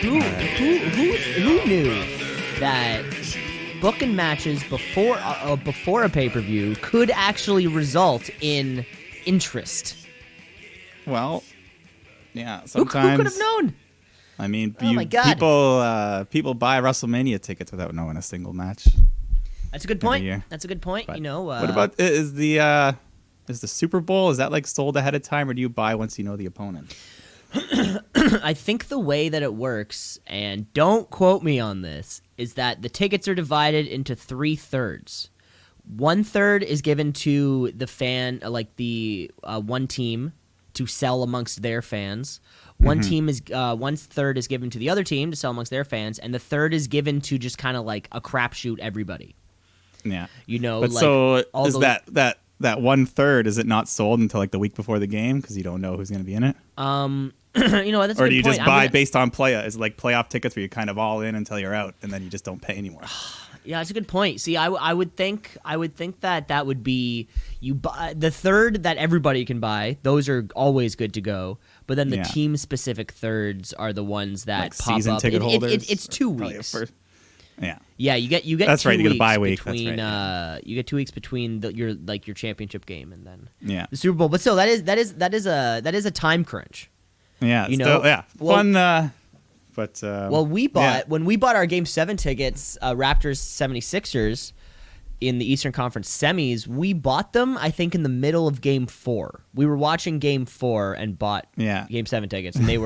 Who knew that booking matches before a pay-per-view could actually result in interest? Well, yeah. Sometimes who could have known? I mean, my God. people buy WrestleMania tickets without knowing a single match. That's a good point. That's a good point. But you know, what about is the Super Bowl? Is that like sold ahead of time, or do you buy once you know the opponent? I think the way that it works, and don't quote me on this, is that the tickets are divided into 3/3. 1/3 is given to the fan, like the one team, to sell amongst their fans. One team is 1/3 is given to the other team to sell amongst their fans, and the third is given to just kind of like a crapshoot everybody. Yeah, you know. But like so is that 1/3? Is it not sold until like the week before the game because you don't know who's going to be in it? You know, that's a or good do you point. just buy based on playa? Is it like playoff tickets where you're kind of all in until you're out, and then you just don't pay anymore? Yeah, that's a good point. See, I would think that would be you buy the third that everybody can buy. Those are always good to go. But then the team specific thirds are the ones that like pop season up. Ticket holders, it's 2 weeks. Yeah, you get. That's 2 right. You weeks get a bye week. between. That's right, you get 2 weeks between your championship game and then the Super Bowl. But still, that is a time crunch. Yeah, you know. Fun. But when we bought our Game 7 tickets, Raptors 76ers in the Eastern Conference semis, we bought them, I think, in the middle of Game 4. We were watching Game 4 and bought Game 7 tickets, and they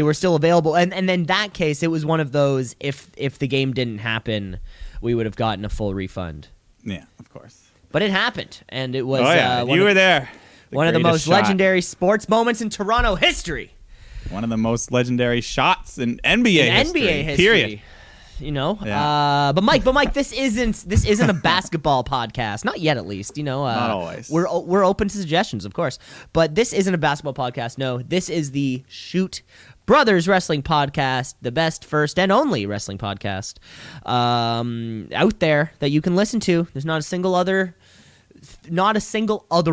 were still available. And in that case, it was one of those, if the game didn't happen, we would have gotten a full refund. Yeah, of course. But it happened, and it was you were there. One of the most legendary sports moments in Toronto history. One of the most legendary shots in NBA history. Period. You know, but Mike, this isn't a basketball podcast, not yet, at least. You know, not always. We're open to suggestions, of course, but this isn't a basketball podcast. No, this is the Shoot Brothers Wrestling Podcast, the best, first, and only wrestling podcast out there that you can listen to. There's not a single other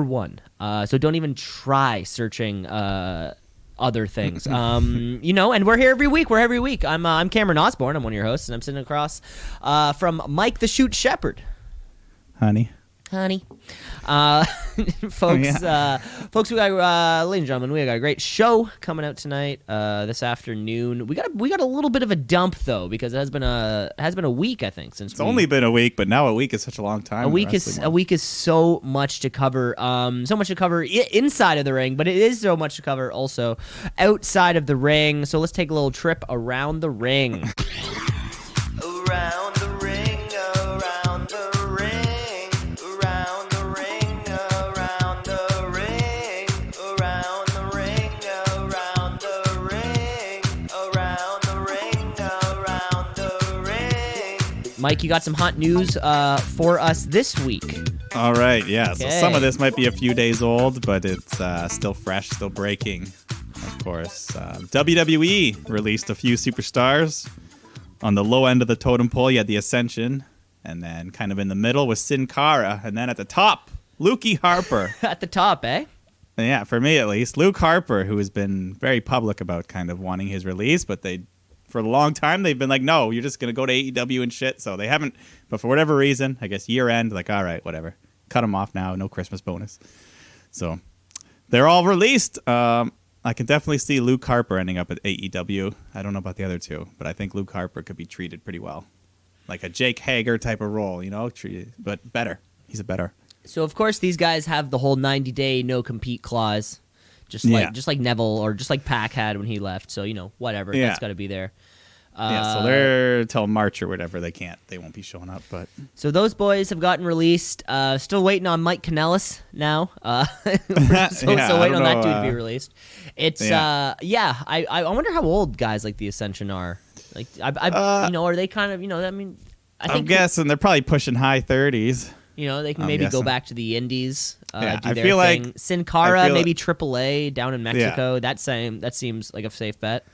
one. So don't even try searching other things. You know, and we're here every week. I'm Cameron Osborne. I'm one of your hosts, and I'm sitting across from Mike the Shoot Shepherd. Honey. Folks, we got, ladies and gentlemen, we got a great show coming out tonight, this afternoon. We got a little bit of a dump though, because it has been a week, I think, since it's only been a week, but now a week is such a long time. A week is so much to cover, inside of the ring, but it is so much to cover also outside of the ring. So let's take a little trip around the ring. Around the ring, around the ring, around the ring, around the ring, around the ring, around the ring, around the ring, around the ring. Mike, you got some hot news for us this week. All right, yeah. Okay. So some of this might be a few days old, but it's still fresh, still breaking. Of course, WWE released a few superstars. On the low end of the totem pole, you had the Ascension, and then kind of in the middle was Sin Cara, and then at the top, Lukey Harper. At the top, eh? Yeah, for me at least. Luke Harper, who has been very public about kind of wanting his release, but for a long time, they've been like, no, you're just going to go to AEW and shit, so they haven't, but for whatever reason, I guess year end, like, all right, whatever. Cut him off now, no Christmas bonus. So, they're all released. I can definitely see Luke Harper ending up at AEW. I don't know about the other two, but I think Luke Harper could be treated pretty well. Like a Jake Hager type of role, you know, but better. He's a better. So, of course, these guys have the whole 90-day no-compete clause, just like Neville or just like Pac had when he left. So, you know, whatever. That's got to be there. So they're till March or whatever. They won't be showing up. But so those boys have gotten released. Still waiting on Mike Kanellis now. Still waiting on that dude to be released. It's I wonder how old guys like the Ascension are. Like are they kind of I'm guessing they're probably pushing high 30s. You know, they can maybe go back to the Indies. Do their I feel thing. like Sin Cara, maybe AAA down in Mexico. Yeah. That seems like a safe bet.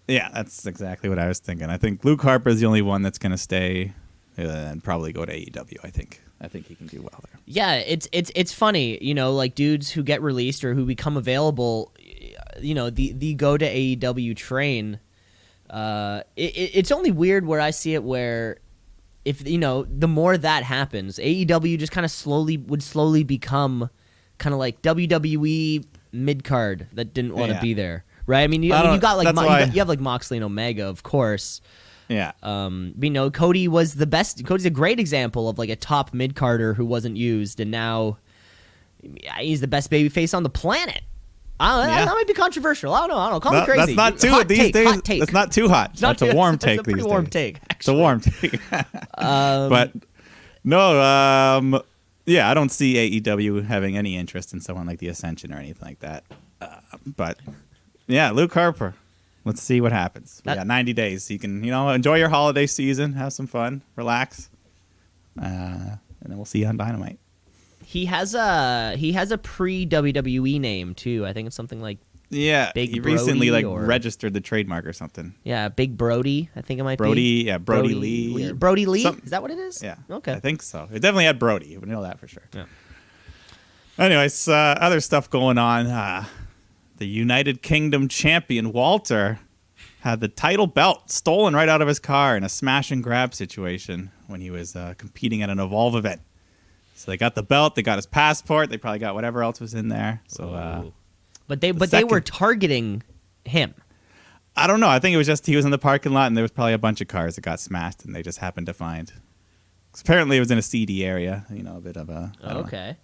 Yeah, that's exactly what I was thinking. I think Luke Harper is the only one that's going to stay and probably go to AEW. I think he can do well there. Yeah, it's funny, you know, like dudes who get released or who become available, you know, the go to AEW train It's only weird where I see it where if the more that happens, AEW just kind of would slowly become kind of like WWE mid card that didn't want to be there, right? I mean, you got like you have like Moxley and Omega, of course. Yeah. Cody was the best. Cody's a great example of like a top mid carder who wasn't used, and now he's the best babyface on the planet. That might be controversial. I don't know. Call me crazy. That's not too these days. That's not too hot. That's a warm take. It's a pretty warm take. Actually. It's a warm take. But no, I don't see AEW having any interest in someone like the Ascension or anything like that. But yeah, Luke Harper. Let's see what happens. We got 90 days. You can, enjoy your holiday season, have some fun, relax, and then we'll see you on Dynamite. He has a pre WWE name too. I think it's something like Big he Brody recently registered the trademark or something. Yeah, Big Brody. I think it might be Brody Lee. Brody Lee. Is that what it is? Yeah. Okay. I think so. It definitely had Brody. We know that for sure. Yeah. Anyways, other stuff going on. The United Kingdom champion Walter had the title belt stolen right out of his car in a smash and grab situation when he was competing at an Evolve event. So they got the belt, they got his passport, they probably got whatever else was in there. So, but they were targeting him. I don't know. I think it was just he was in the parking lot and there was probably a bunch of cars that got smashed and they just happened to find. 'Cause apparently it was in a seedy area, a bit of a. Okay.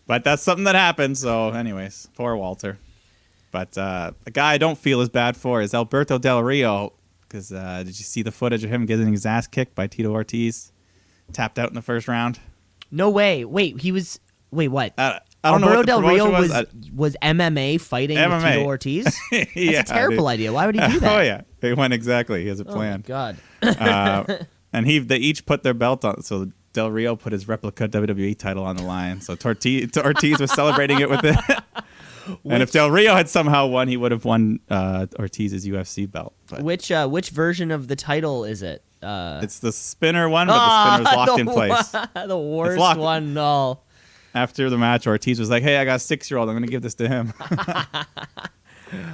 But that's something that happened. So, anyways, poor Walter. But a guy I don't feel as bad for is Alberto Del Rio. Because did you see the footage of him getting his ass kicked by Tito Ortiz? Tapped out in the first round. No way. Wait, he was. Wait, what? I don't know Alberto what the Del Rio was. Was MMA fighting with Tito Ortiz? That's a terrible idea. Why would he do that? Oh, yeah. It went exactly. He has a plan. Oh, my God. And they each put their belt on. So Del Rio put his replica WWE title on the line. So Ortiz was celebrating it with it. And if Del Rio had somehow won, he would have won Ortiz's UFC belt. But which version of the title is it? It's the spinner one, but the spinner's locked in place. The worst one. No. After the match, Ortiz was like, "Hey, I got a 6-year-old. I'm going to give this to him."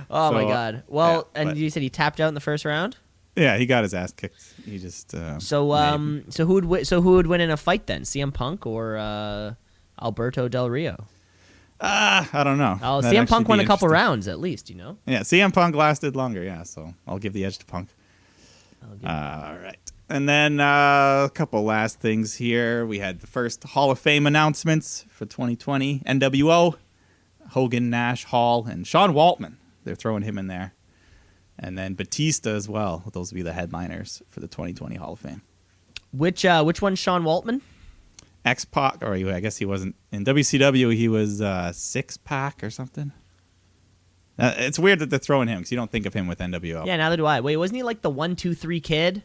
My God. Well, and you said he tapped out in the first round? Yeah, he got his ass kicked. He just So who would win in a fight then? CM Punk or Alberto Del Rio? I don't know. Oh, CM Punk won a couple rounds at least, Yeah, CM Punk lasted longer, yeah, so I'll give the edge to Punk. All right. And then a couple last things here. We had the first Hall of Fame announcements for 2020. NWO, Hogan, Nash, Hall, and Sean Waltman. They're throwing him in there. And then Batista as well. Those will be the headliners for the 2020 Hall of Fame. Which one's Sean Waltman? X-Pac, or I guess he wasn't. In WCW, he was Six-Pac or something. It's weird that they're throwing him because you don't think of him with NWO. Yeah, neither do I. Wait, wasn't he like the 1, 2, 3 kid?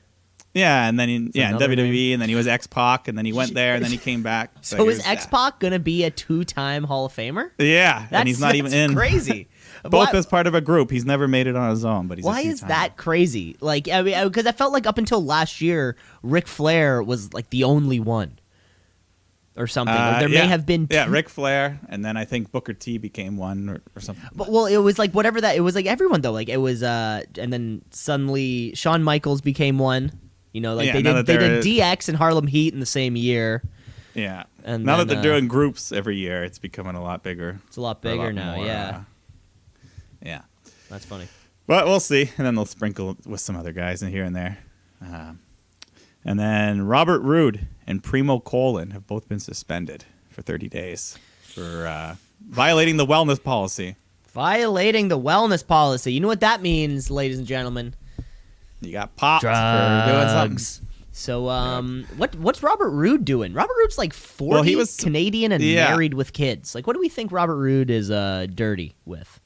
Yeah, and then in WWE, and then he was X-Pac, and then he went there, and then he came back. So is X-Pac going to be a 2-time Hall of Famer? Yeah, and he's not even in. Crazy. Both as part of a group. He's never made it on his own, but he's Why is that crazy? Like, I mean, because I felt like up until last year, Ric Flair was like the only one. Or something. There may have been two. Yeah, Ric Flair, and then I think Booker T became one or something. But it was like whatever that. It was like everyone though. Like it was, and then suddenly Shawn Michaels became one. They did DX and Harlem Heat in the same year. Yeah. And now that they're doing groups every year, it's becoming a lot bigger. It's a lot bigger now. More, yeah. That's funny. But we'll see, and then they'll sprinkle with some other guys in here and there. And then Robert Roode and Primo Colin have both been suspended for 30 days for violating the wellness policy. Violating the wellness policy. You know what that means, ladies and gentlemen? You got popped for doing something. So, what's Robert Roode doing? Robert Roode's like 40, well, he was Canadian and married with kids. Like, what do we think Robert Roode is dirty with?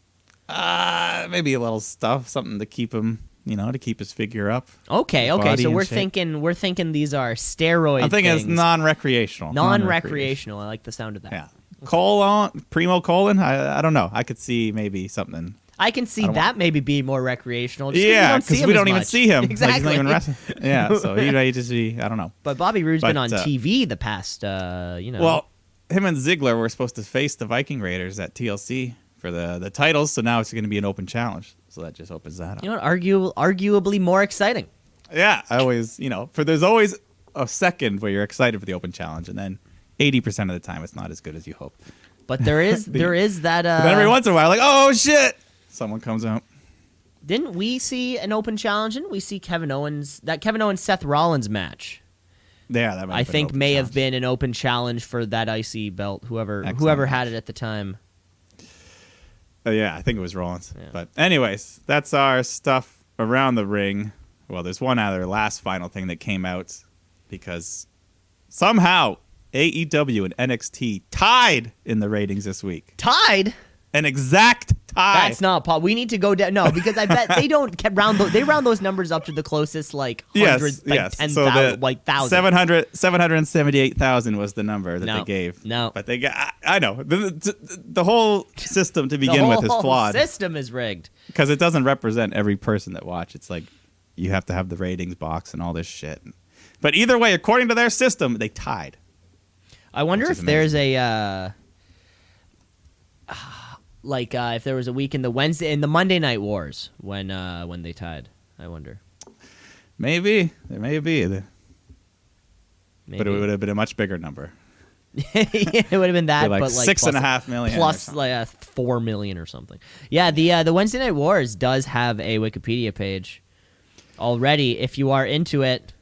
Maybe a little stuff, something to keep him. To keep his figure up. Okay. So we're thinking these are steroid. I'm thinking it's non-recreational. Non-recreational. I like the sound of that. Yeah. Primo Colin. I don't know. I could see maybe something. I can see that maybe be more recreational. Because we don't even see him. Exactly. Like, he's not even yeah. So he might just be. I don't know. But Bobby Roode's been on TV the past. Well, him and Ziggler were supposed to face the Viking Raiders at TLC for the titles. So now it's going to be an open challenge. So that just opens that up. You know what? Arguably more exciting. Yeah, I always, there's always a second where you're excited for the open challenge, and then 80% of the time it's not as good as you hope. But there is that. But then every once in a while, like, oh shit, someone comes out. Didn't we see an open challenge? Didn't we see Kevin Owens Seth Rollins match? Yeah, that I think may have been an open challenge for that IC belt. Whoever had it at the time. Yeah, I think it was Rollins. Yeah. But anyways, that's our stuff around the ring. Well, there's one other last final thing that came out because somehow AEW and NXT tied in the ratings this week. Tied? An exact tie. That's not Paul. We need to go down. No, because I bet they don't round those numbers up to the closest like hundreds, yes. 10,000, So like 1,000. 778,000 was the number that they gave. No, but they got. I know the whole system to begin with is flawed. The system is rigged because it doesn't represent every person that watch. It's like you have to have the ratings box and all this shit. But either way, according to their system, they tied. I wonder if there's a. If there was a week in the Monday Night Wars when they tied, I wonder. Maybe there may be, but it would have been a much bigger number. It would have been that, like but like 6.5 million, plus like 4 million or something. Yeah, the Wednesday Night Wars does have a Wikipedia page already. If you are into it,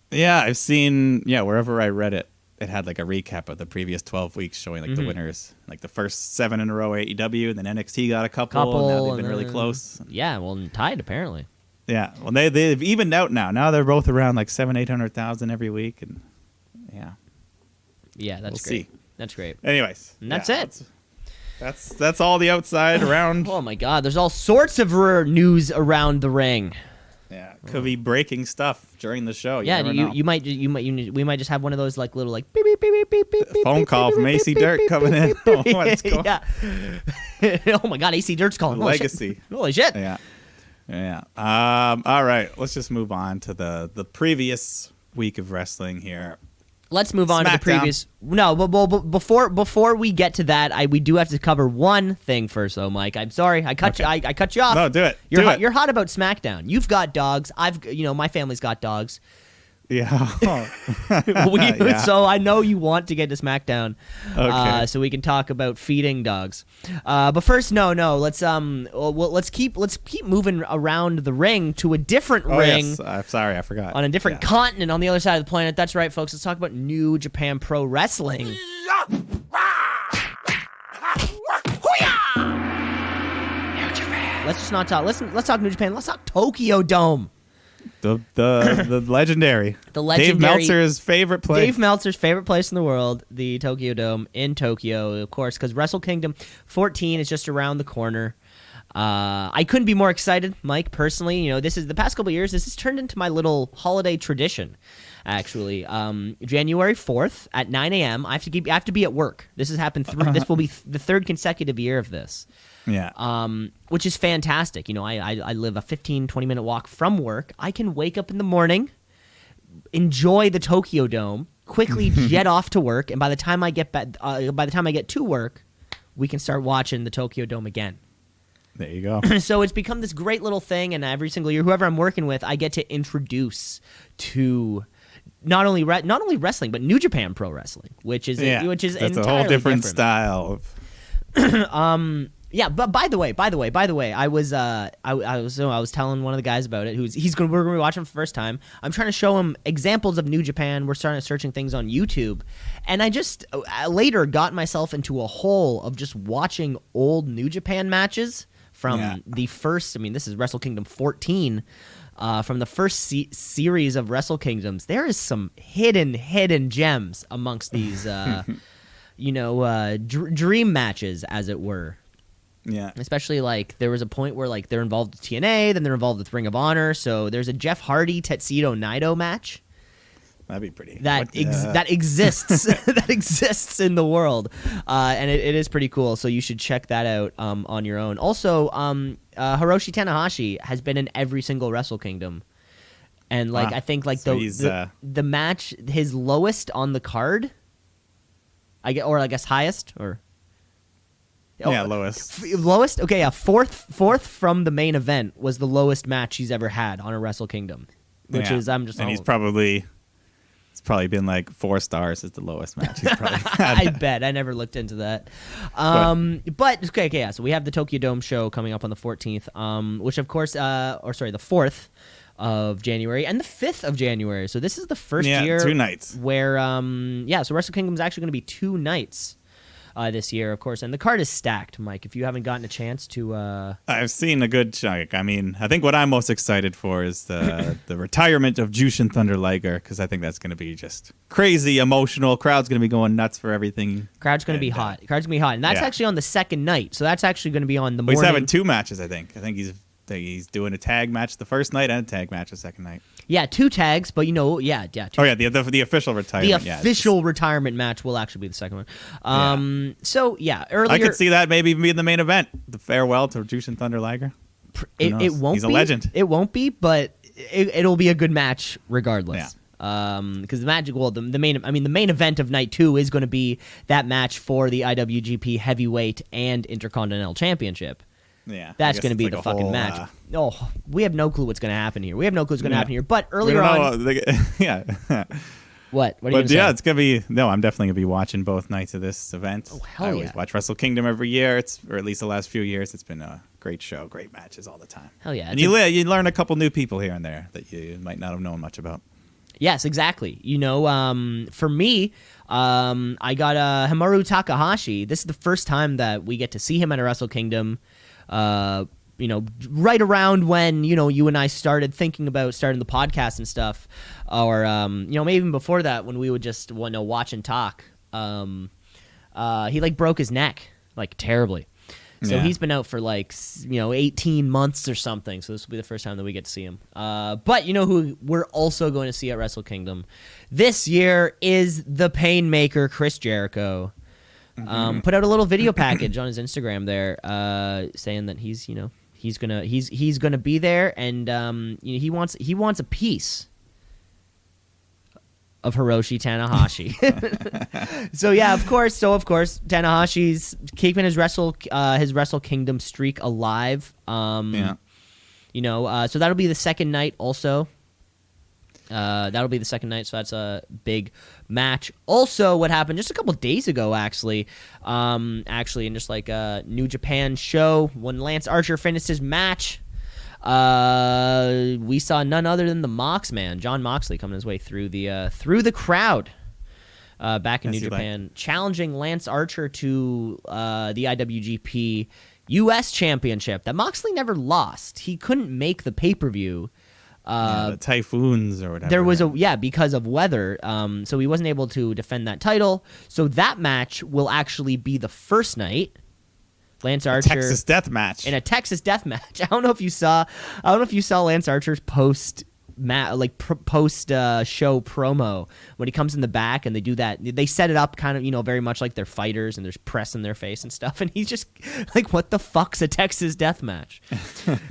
yeah, I've seen wherever I read it. It had like a recap of the previous 12 weeks showing like the winners, like the first 7 in a row AEW, and then NXT got a couple and now they've been really close. Yeah, well, tied apparently. Yeah, well they've evened out now. Now they're both around like 700,000-800,000 every week, and yeah, that's we'll great. see. That's great. Anyways, and that's it. That's all the outside around. Oh my God, there's all sorts of news around the ring. Yeah, could be breaking stuff during the show. Yeah, we might just have one of those like little like beep beep beep beep beep beep. Phone call from AC Dirt coming in. What's going? Yeah. Oh my God, AC Dirt's calling. Legacy. Holy shit. Yeah. All right, let's just move on to the previous week of wrestling here. Let's move on to the previous. No, but before we get to that, we do have to cover one thing first, though, Mike. I'm sorry, I cut you. I cut you off. No, do it. You're hot about SmackDown. You've got dogs. My family's got dogs. Yeah. Yeah. So I know you want to get to SmackDown, so we can talk about feeding dogs. But first, no. Let's keep moving around the ring to a different ring. Yes. I'm sorry, I forgot. On a different continent on the other side of the planet. That's right, folks. Let's talk about New Japan Pro Wrestling. Let's just not talk. Let's talk New Japan. Let's talk Tokyo Dome. The legendary. Dave Meltzer's favorite place. Dave Meltzer's favorite place in the world, the Tokyo Dome in Tokyo, of course, because Wrestle Kingdom 14 is just around the corner. I couldn't be more excited, Mike, personally. This is the past couple of years, this has turned into my little holiday tradition, actually. January 4th at 9 a.m., I have to be at work. This has happened this will be the third consecutive year of this. Yeah. Which is fantastic. I live a 15-20 minute walk from work. I can wake up in the morning, enjoy the Tokyo Dome, quickly jet off to work, and by the time I get to work, we can start watching the Tokyo Dome again. There you go. So it's become this great little thing, and every single year, whoever I'm working with, I get to introduce to not only wrestling, but New Japan Pro Wrestling, which is that's entirely a whole different style of. Yeah, but by the way, I was telling one of the guys about it. We're gonna be watching for the first time. I'm trying to show him examples of New Japan. We're starting searching things on YouTube, and I just later got myself into a hole of just watching old New Japan matches from the first. I mean, this is Wrestle Kingdom 14. From the first series of Wrestle Kingdoms, there is some hidden gems amongst these, dream matches, as it were. Yeah. Especially, there was a point where, they're involved with TNA, then they're involved with Ring of Honor. So there's a Jeff Hardy Tetsuya Naito match. That'd be pretty. That exists. That exists in the world. And it is pretty cool. So you should check that out on your own. Also, Hiroshi Tanahashi has been in every single Wrestle Kingdom. And, I think, the match, his lowest on the card, I guess highest, or... Yeah, lowest. Lowest? Okay, yeah. Fourth from the main event was the lowest match he's ever had on a Wrestle Kingdom, which is I'm just. And it's probably been like 4 stars is the lowest match he's probably had. I bet. I never looked into that. But okay, yeah. So we have the Tokyo Dome show coming up on the 14th, which of course, the 4th of January and the 5th of January. So this is the first year 2 nights where so Wrestle Kingdom is actually going to be 2 nights this year, of course, and the card is stacked. Mike, if you haven't gotten a chance to I've seen a good chunk. I mean, I think what I'm most excited for is the retirement of Jushin Thunder Liger, because I think that's going to be just crazy emotional. Crowd's going to be going nuts for everything. Crowd's going to be hot. Crowd's going to be hot, and that's actually on the second night. So that's actually going to be on the morning. He's having 2 matches, I think. I think he's doing a tag match the first night and a tag match the second night. Yeah, 2 tags, but 2. Oh yeah, the official retirement. The official retirement match will actually be the second one. So yeah, earlier I could see that maybe being the main event, the farewell to Jushin Thunder Liger. It won't. He's a legend. It won't be, but it'll be a good match regardless. Yeah. Because the main event of night 2 is going to be that match for the IWGP Heavyweight and Intercontinental Championship. Yeah, that's going to be the fucking match. We have no clue what's going to happen here. But earlier on, yeah. What are you going to say? It's going to be. No, I'm definitely going to be watching both nights of this event. Oh hell I always watch Wrestle Kingdom every year. Or at least the last few years. It's been a great show, great matches all the time. Hell yeah! And you learn a couple new people here and there that you might not have known much about. Yes, exactly. For me, I got Hikaru Takahashi. This is the first time that we get to see him at a Wrestle Kingdom. Right around when, you and I started thinking about starting the podcast and stuff, or, maybe even before that when we would just want to watch and talk. He broke his neck, terribly. So he's been out for 18 months or something. So this will be the first time that we get to see him. But who we're also going to see at Wrestle Kingdom this year is the Painmaker, Chris Jericho. Put out a little video package on his Instagram there, saying that he's gonna be there, and he wants a piece of Hiroshi Tanahashi. So of course Tanahashi's keeping his Wrestle Kingdom streak alive. So that'll be the second night also. That'll be the second night, so that's a big match. Also, what happened just a couple days ago, actually, in just a New Japan show, when Lance Archer finished his match, we saw none other than the Mox Man, Jon Moxley, coming his way through the crowd back in New Japan, challenging Lance Archer to the IWGP U.S. Championship that Moxley never lost. He couldn't make the pay-per-view. The typhoons or whatever. There was because of weather, so he wasn't able to defend that title. So that match will actually be the first night. Lance Archer, Texas Death Match, in a Texas Death Match. I don't know if you saw Lance Archer's post show promo when he comes in the back and they do that. They set it up kind of, very much like they're fighters and there's press in their face and stuff. And he's just what the fuck's a Texas Death Match?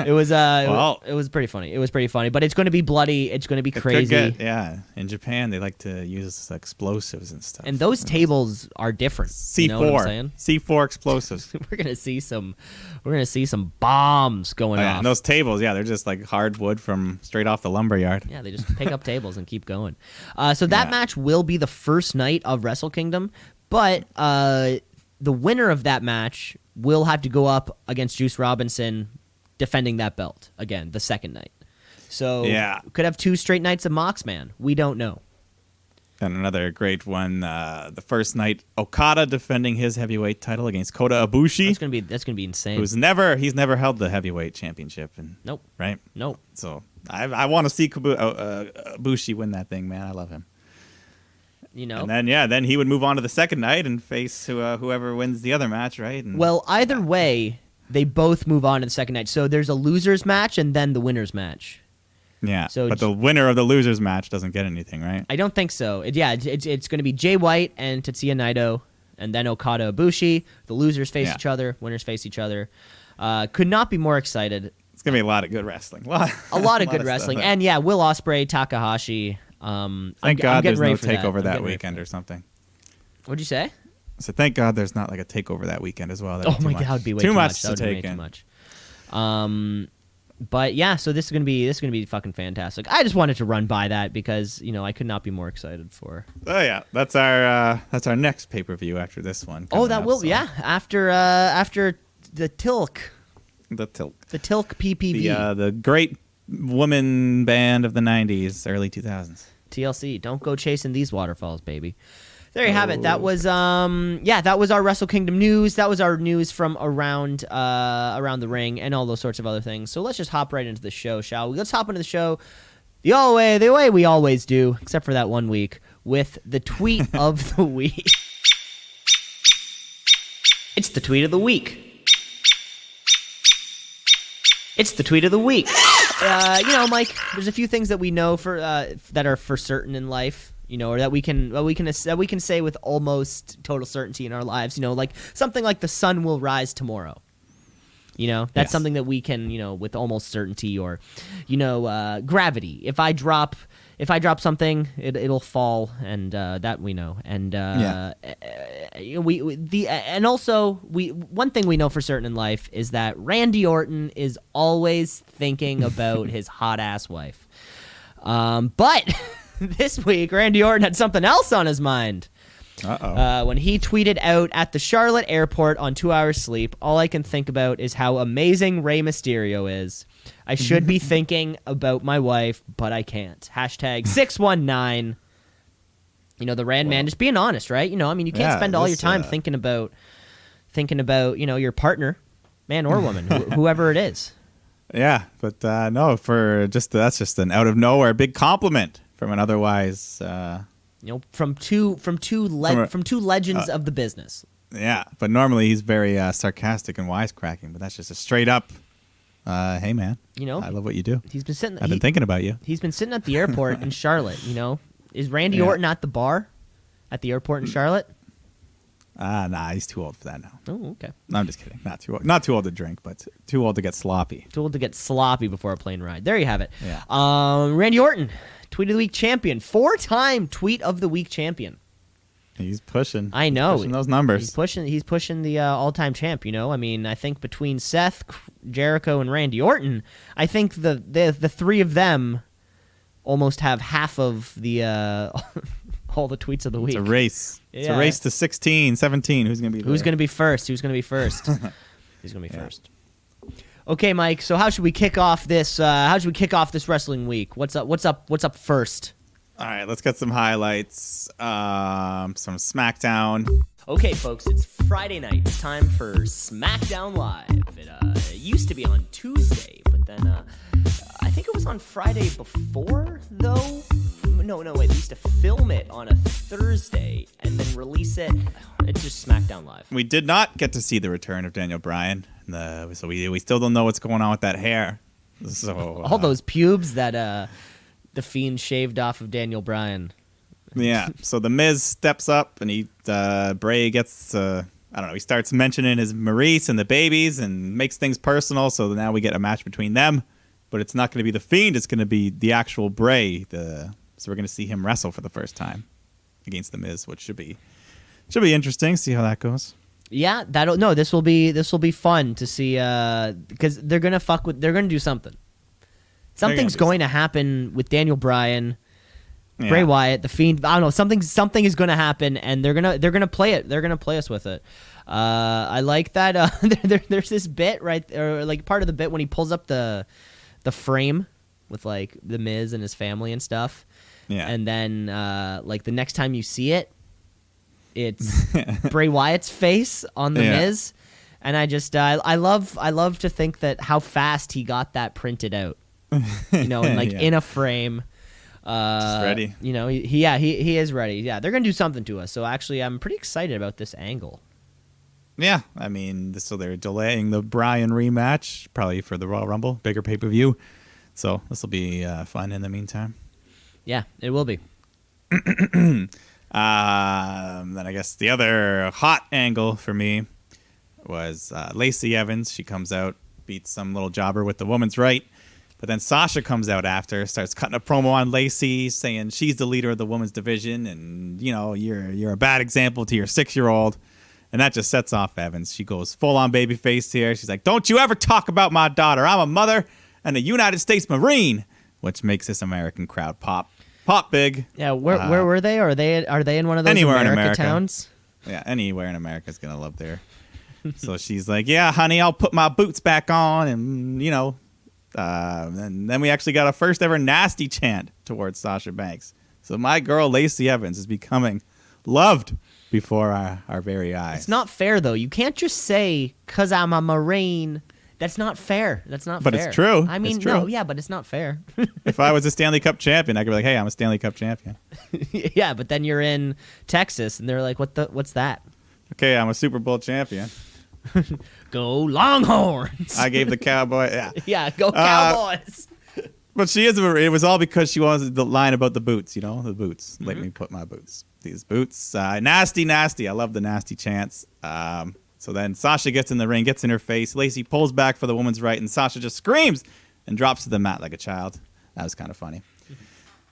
It was it was pretty funny. It was pretty funny, but it's going to be bloody. It's going to be crazy. In Japan they like to use explosives and stuff. And those tables are different. C4, you know what I'm saying? C4 explosives. We're gonna see some bombs going off. And those tables, they're just like hardwood from straight off the lumber yard. Yeah, they just pick up tables and keep going. So that match will be the first night of Wrestle Kingdom, but the winner of that match will have to go up against Juice Robinson defending that belt again the second night. So could have 2 straight nights of Mox Man. We don't know. And another great one, the first night, Okada defending his heavyweight title against Kota Ibushi. That's gonna be insane. He's never held the heavyweight championship. Nope. Right? Nope. So I want to see Ibushi win that thing, man. I love him. And then he would move on to the second night and face whoever wins the other match, right? And, either way, they both move on to the second night. So there's a losers match and then the winners match. Yeah, but the winner of the losers match doesn't get anything, right? I don't think so. It's going to be Jay White and Tetsuya Naito, and then Okada Ibushi. The losers face each other, winners face each other. Could not be more excited. It's going to be a lot of good wrestling. A lot of good wrestling. And Will Ospreay, Takahashi. Thank God there's no takeover that weekend or something. What'd you say? So thank God there's not like a takeover that weekend as well. Oh my God, that would be way too much. To take in. Way too much. But yeah, so this is gonna be fucking fantastic. I just wanted to run by that because I could not be more excited for. Oh yeah, that's our next pay-per-view after this one. Oh, that will after the Tilk. The Tilk PPV. The great woman band of the 90s, early 2000s. TLC. Don't go chasing these waterfalls, baby. There you have it. That was that was our Wrestle Kingdom news. That was our news from around the ring and all those sorts of other things. So let's just hop right into the show, shall we? Let's hop into the show the way we always do, except for that 1 week, with the tweet of the week. It's the tweet of the week. It's the tweet of the week. Mike, there's a few things that we know for that are for certain in life. Or that we can say with almost total certainty in our lives. Like something like the sun will rise tomorrow. That's something that we can, with almost certainty. Or, gravity. If I drop something, it'll fall, and that we know. And one thing we know for certain in life is that Randy Orton is always thinking about his hot ass wife. But this week, Randy Orton had something else on his mind. When he tweeted out, "At the Charlotte airport on 2 hours sleep, all I can think about is how amazing Rey Mysterio is. I should be thinking about my wife, but I can't. Hashtag 619. The Rand man just being honest, right? You can't spend all your time thinking about your partner, man or woman, whoever it is. Yeah, but no, that's just an out of nowhere big compliment from an otherwise from two legends of the business. Yeah, but normally he's very sarcastic and wisecracking, but that's just a straight up hey man, I love what you do. I've been thinking about you. He's been sitting at the airport in Charlotte. Is Randy Orton at the bar at the airport in Charlotte? Nah, he's too old for that now. Oh, okay. No, I'm just kidding. Not too old to drink, but too old to get sloppy. Too old to get sloppy before a plane ride. There you have it. Yeah. Randy Orton, tweet of the week champion, 4-time tweet of the week champion. He's pushing. I know. Pushing those numbers. He's pushing the all-time champ. I think between Seth, Jericho, and Randy Orton, I think the three of them almost have half of the all the tweets of the week. It's a race. Yeah. It's a race to 16, 17. Who's going to be there? Who's going to be first? Who's going to be first? Who's going to be first? Okay, Mike. So how should we kick off this? Wrestling week? What's up first? All right, let's get some highlights. Some SmackDown. Okay, folks, it's Friday night. It's time for SmackDown Live. It used to be on Tuesday, but then I think it was on Friday before, though. No, wait, we used to film it on a Thursday and then release it. It's just SmackDown Live. We did not get to see the return of Daniel Bryan, so we still don't know what's going on with that hair. So all those pubes that the Fiend shaved off of Daniel Bryan. Yeah, so the Miz steps up and Bray gets he starts mentioning his Maurice and the babies and makes things personal. So now we get a match between them, but it's not going to be the Fiend. It's going to be the actual Bray. So we're going to see him wrestle for the first time against the Miz, which should be interesting. See how that goes. Yeah, this will be fun to see because they're going to do something. Something's going to happen with Daniel Bryan, Bray Wyatt, the Fiend. I don't know. Something is going to happen, and they're gonna play it. They're gonna play us with it. I like that. There's this bit or like part of the bit when he pulls up the frame with like the Miz and his family and stuff. Yeah. And then like the next time you see it, it's Bray Wyatt's face on the Miz, and I love to think that how fast he got that printed out. And like in a frame. Just ready. He is ready. Yeah, they're gonna do something to us. So actually, I'm pretty excited about this angle. Yeah, I mean, so they're delaying the Bryan rematch probably for the Royal Rumble, bigger pay-per-view. So this will be fun in the meantime. Yeah, it will be. Then I guess the other hot angle for me was Lacey Evans. She comes out, beats some little jobber with the woman's right. But then Sasha comes out after, starts cutting a promo on Lacey, saying she's the leader of the women's division, and you're a bad example to your 6-year-old. And that just sets off Evans. She goes full-on babyface here. She's like, don't you ever talk about my daughter. I'm a mother and a United States Marine, which makes this American crowd pop big. Yeah, where were they? Are they in one of those America towns? Yeah, anywhere in America is going to love there. So she's like, yeah, honey, I'll put my boots back on. And, and then we actually got a first ever nasty chant towards Sasha Banks. So my girl, Lacey Evans, is becoming loved before our very eyes. It's not fair, though. You can't just say, because I'm a Marine. That's not fair. That's not fair. But it's true. I mean, it's true. No, yeah, but it's not fair. If I was a Stanley Cup champion, I could be like, hey, I'm a Stanley Cup champion. Yeah, but then you're in Texas, and they're like, what's that? Okay, I'm a Super Bowl champion. Go Longhorns. I gave the Cowboy, yeah. Yeah, go Cowboys. But it was all because she wanted the line about the boots, the boots. Mm-hmm. Let me put my boots. These boots. Nasty. I love the nasty chants. So then Sasha gets in the ring, gets in her face. Lacey pulls back for the woman's right, and Sasha just screams and drops to the mat like a child. That was kind of funny. Mm-hmm.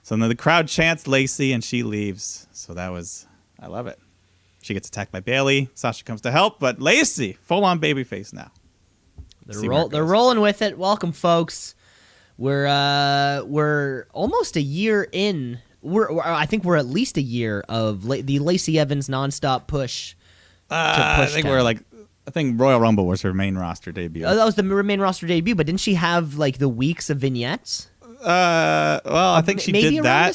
So then the crowd chants Lacey, and she leaves. So I love it. She gets attacked by Bayley. Sasha comes to help, but Lacey, full-on babyface now. They're rolling with it. Welcome, folks. We're almost a year in. I think we're at least a year of the Lacey Evans nonstop push. I think Royal Rumble was her main roster debut. That was the main roster debut, but didn't she have the weeks of vignettes? I think she maybe did around that.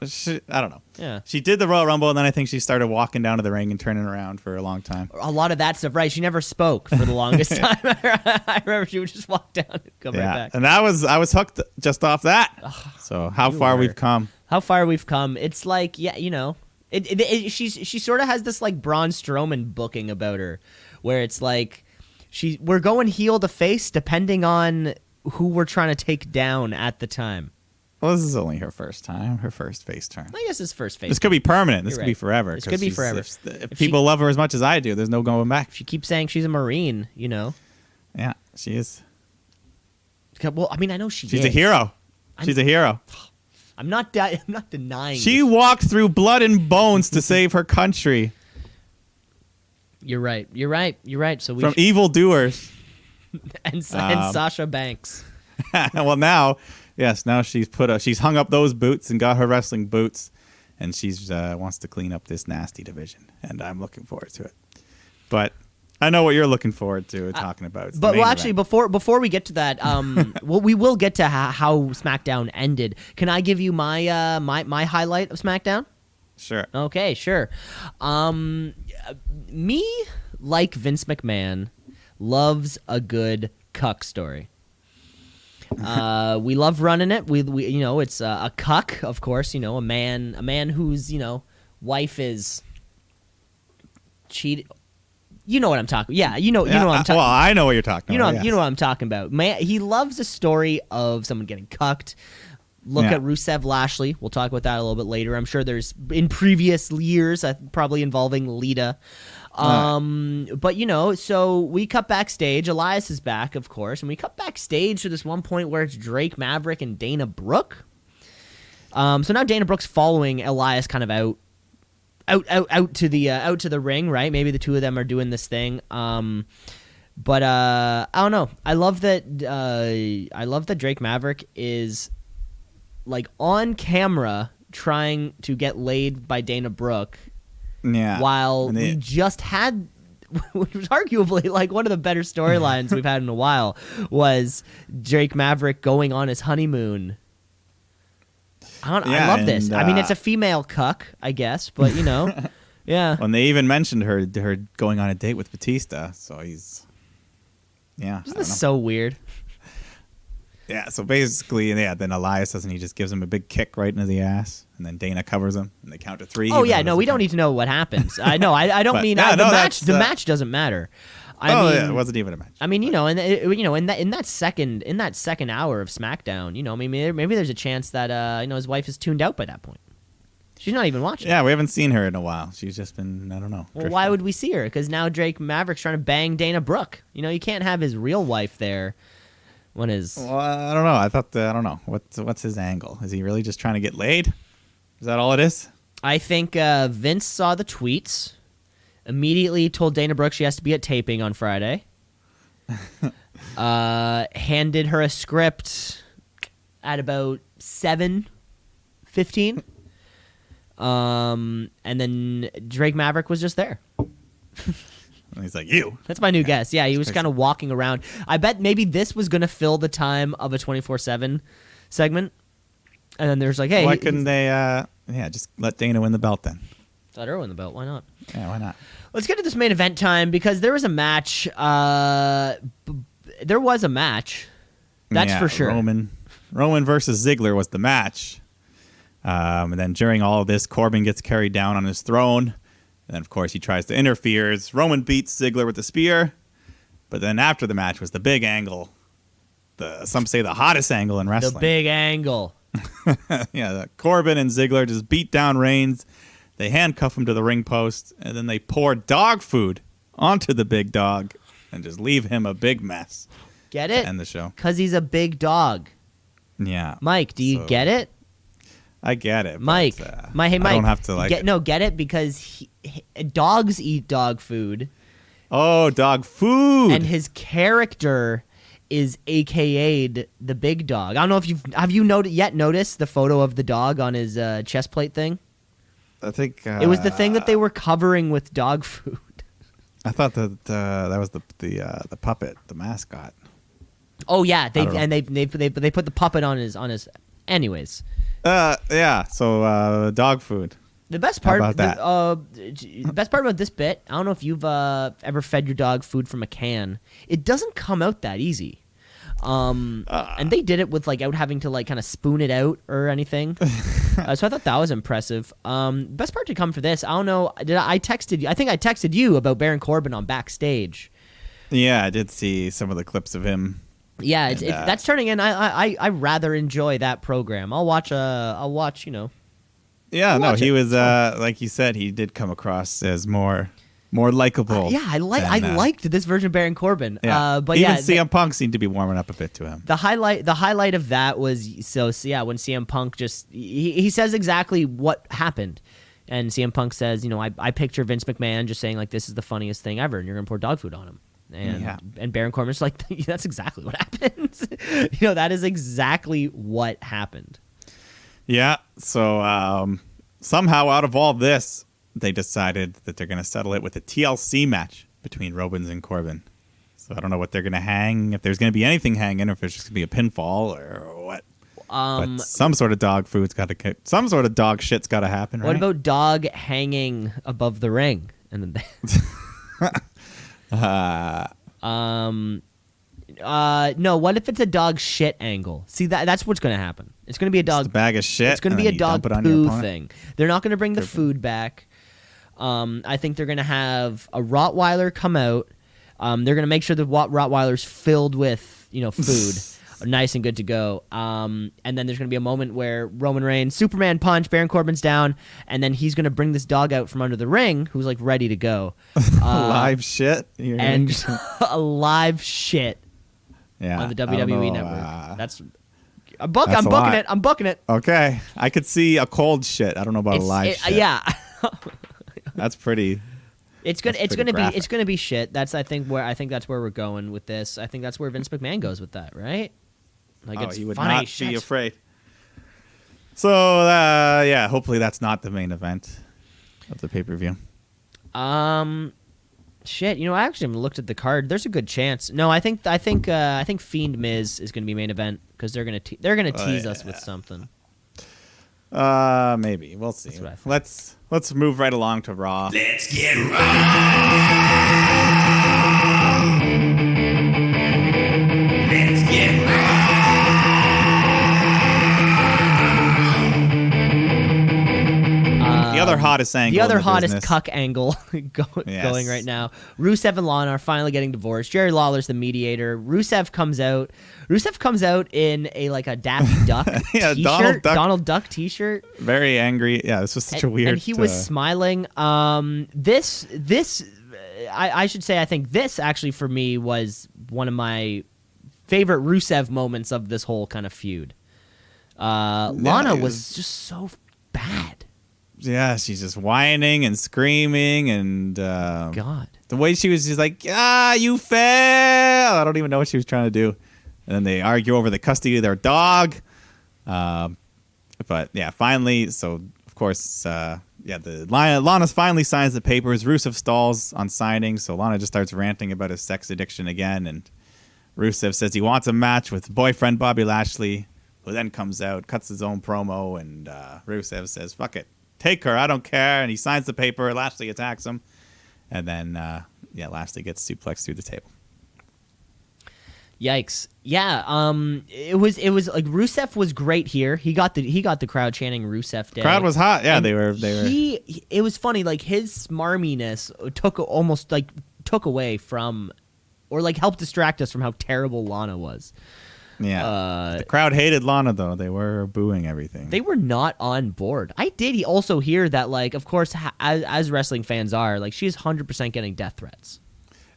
This time? I don't know. Yeah, she did the Royal Rumble, and then I think she started walking down to the ring and turning around for a long time. A lot of that stuff, right? She never spoke for the longest time. I remember she would just walk down and come right back. And I was hooked just off that. So how far we've come. How far we've come. It's like, yeah, she sort of has this Braun Strowman booking about her, where it's like we're going heel to face depending on who we're trying to take down at the time. Well, this is only her first time, her first face turn. I guess it's first face. This could be permanent. This You're could right. be forever. This could be forever. If people love her as much as I do, there's no going back. She keeps saying she's a Marine, Yeah, she is. Well, I mean, I know she's a hero. She's a hero. I'm not denying. She walked through blood and bones to save her country. You're right. So from evildoers and Sasha Banks. Well, now she's hung up those boots and got her wrestling boots, and she's wants to clean up this nasty division, and I'm looking forward to it. But I know what you're looking forward to talking about. But actually, before we get to that, we will get to how SmackDown ended. Can I give you my my highlight of SmackDown? Sure. Okay, sure. Me, like Vince McMahon, loves a good cuck story. We love running it. We it's a cuck, of course. A man whose wife is cheated. You know what I'm talking. Yeah, you know what I'm talking. Well, I know what you're talking about. You know what I'm talking about. Man, he loves a story of someone getting cucked. Look at Rusev Lashley. We'll talk about that a little bit later. I'm sure there's in previous years, probably involving Lita. But so we cut backstage. Elias is back, of course, and we cut backstage to this one point where it's Drake Maverick and Dana Brooke. So now Dana Brooke's following Elias kind of out to the ring, right? Maybe the two of them are doing this thing. But I don't know. I love that Drake Maverick is on camera trying to get laid by Dana Brooke. Yeah. While we just had, which was arguably one of the better storylines we've had in a while, was Drake Maverick going on his honeymoon. I love this. I mean, it's a female cuck, I guess, but yeah. And they even mentioned her going on a date with Batista, so he's, Isn't this so weird? Yeah, so basically, then Elias doesn't. He just gives him a big kick right into the ass, and then Dana covers him, and they count to 3. Oh yeah, no, we don't need to know what happens. I know, I don't mean the match. The match doesn't matter. It wasn't even a match. I mean, in that second hour of SmackDown, maybe there's a chance that his wife is tuned out by that point. She's not even watching. Yeah, we haven't seen her in a while. She's just been, I don't know. Well, why would we see her? Because now Drake Maverick's trying to bang Dana Brooke. You can't have his real wife there. Well, I don't know. I don't know. What's his angle? Is he really just trying to get laid? Is that all it is? I think Vince saw the tweets. Immediately told Dana Brooke she has to be at taping on Friday. Handed her a script at about 7:15. And then Drake Maverick was just there. And he's like, you. That's my new guess. Yeah, he was kind of walking around. I bet maybe this was going to fill the time of a 24/7 segment. And then there's like, hey. Why couldn't they, just let Dana win the belt then? Let her win the belt. Why not? Yeah, why not? Let's get to this main event time because there was a match. There was a match. That's for sure. Roman versus Ziggler was the match. And then during all of this, Corbin gets carried down on his throne. And then, of course, he tries to interfere. Roman beats Ziggler with the spear. But then after the match was the big angle. Some say the hottest angle in wrestling. The big angle. Corbin and Ziggler just beat down Reigns. They handcuff him to the ring post. And then they pour dog food onto the big dog and just leave him a big mess. Get it? To end the show. Because he's a big dog. Yeah. Mike, do you get it? I get it. Mike. Mike. I don't have to like it. No, get it? Because dogs eat dog food. Oh, dog food. And his character is AKA'd the big dog. I don't know if have you noticed the photo of the dog on his chest plate thing? I think it was the thing that they were covering with dog food. I thought that was the puppet, the mascot. Oh yeah, they put the puppet on his. Anyways. Yeah. So dog food. The best part about that? The best part about this bit, I don't know if you've ever fed your dog food from a can. It doesn't come out that easy. And they did it without having to kind of spoon it out or anything. So I thought that was impressive. Best part to come for this, I don't know. I texted you? I think I texted you about Baron Corbin on Backstage. Yeah, I did see some of the clips of him. Yeah, that's turning in. I rather enjoy that program. I'll watch. Yeah, no, he was like you said, he did come across as more likable. I liked this version of Baron Corbin. Yeah. But even CM Punk seemed to be warming up a bit to him. The highlight of that was when CM Punk just he says exactly what happened. And CM Punk says, I picture Vince McMahon just saying this is the funniest thing ever, and you're gonna pour dog food on him. And Baron Corbin's like, that's exactly what happened. That is exactly what happened. Yeah. So somehow out of all this, they decided that they're going to settle it with a TLC match between Robbins and Corbin. So I don't know what they're going to hang, if there's going to be anything hanging, or if it's just going to be a pinfall or what. But some sort of dog food's got to, some sort of dog shit's got to happen, right? What about dog hanging above the ring? And then no, what if it's a dog shit angle? See, that's what's going to happen. It's going to be a dog. Just a bag of shit. It's going to be a dog poo thing. They're not going to bring the food back. I think they're going to have a Rottweiler come out. They're going to make sure the Rottweiler's filled with, food. Nice and good to go. And then there's going to be a moment where Roman Reigns, Superman punch, Baron Corbin's down, and then he's going to bring this dog out from under the ring who's ready to go. Live shit? And a live shit on the WWE Network. I'm booking it. Okay. I could see a cold shit. I don't know about a live shit. Yeah. That's pretty. It's gonna be shit. That's that's where we're going with this. I think that's where Vince McMahon goes with that, right? It's he would funny not shit. be afraid. So hopefully that's not the main event of the pay-per-view. Shit. I actually haven't looked at the card. There's a good chance. No, I think Fiend Miz is gonna be main event because they're gonna tease us with something. Maybe we'll see. Let's move right along to Raw. Let's get Raw. Let's get Raw. The other hottest angle. The other hottest business. cuck angle going right now. Rusev and Lana are finally getting divorced. Jerry Lawler's the mediator. Rusev comes out in a Daffy Duck t-shirt. Donald Duck t-shirt. Very angry. Yeah, this was such a weird. And he was smiling. This I should say I think this actually for me was one of my favorite Rusev moments of this whole kind of feud. Lana was just so bad. she's just whining and screaming, and God. the way she was just like, you fail. I don't even know what she was trying to do. And then they argue over the custody of their dog. But yeah, finally, so of course, Lana finally signs the papers. Rusev stalls on signing, so Lana just starts ranting about his sex addiction again, and Rusev says he wants a match with boyfriend Bobby Lashley, who then comes out, cuts his own promo, and Rusev says, fuck it, take her, I don't care, and he signs the paper. Lashley attacks him, and then Lashley gets suplexed through the table. Yikes! Yeah, it was like Rusev was great here. He got the crowd chanting Rusev Day. Crowd was hot. Yeah, And they were. It was funny. Like his smarminess took away from, or like helped distract us from how terrible Lana was. Yeah, the crowd hated Lana though. They were booing everything. They were not on board. I did also hear that, like, of course, as wrestling fans are, like, she is 100% getting death threats.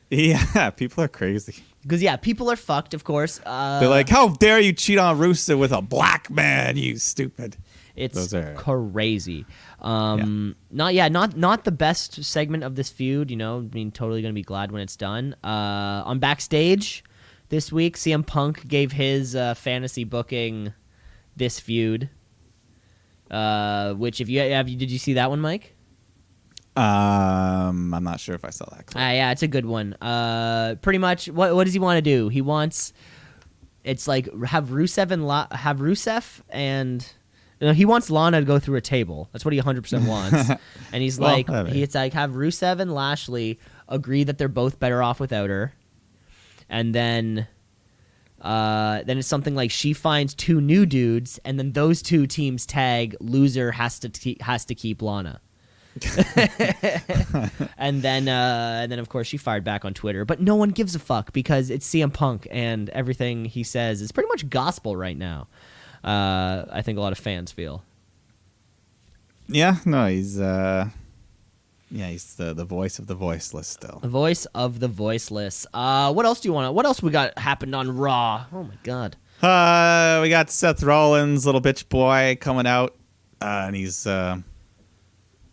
Yeah, people are crazy. Because, yeah, people are fucked, of course. They're like, how dare you cheat on Rusev with a black man, you stupid. It's crazy. Not the best segment of this feud, you know. I mean, totally going to be glad when it's done. On Backstage this week, CM Punk gave his fantasy booking this feud. Which, did you see that one, Mike? I'm not sure if I saw that clip. Yeah, it's a good one. Pretty much, what does he want to do? He wants, it's like have Rusev and he wants Lana to go through a table. That's what he 100% wants. And he's it's like have Rusev and Lashley agree that they're both better off without her, and then it's something like she finds two new dudes, and then those two teams tag. Loser has to keep Lana. and then of course she fired back on Twitter, but no one gives a fuck because it's CM Punk and everything he says is pretty much gospel right now. I think a lot of fans feel. Yeah, no, he's the voice of the voiceless still. The voice of the voiceless. What else we got happened on Raw? Oh my god. We got Seth Rollins, little bitch boy, coming out, and he's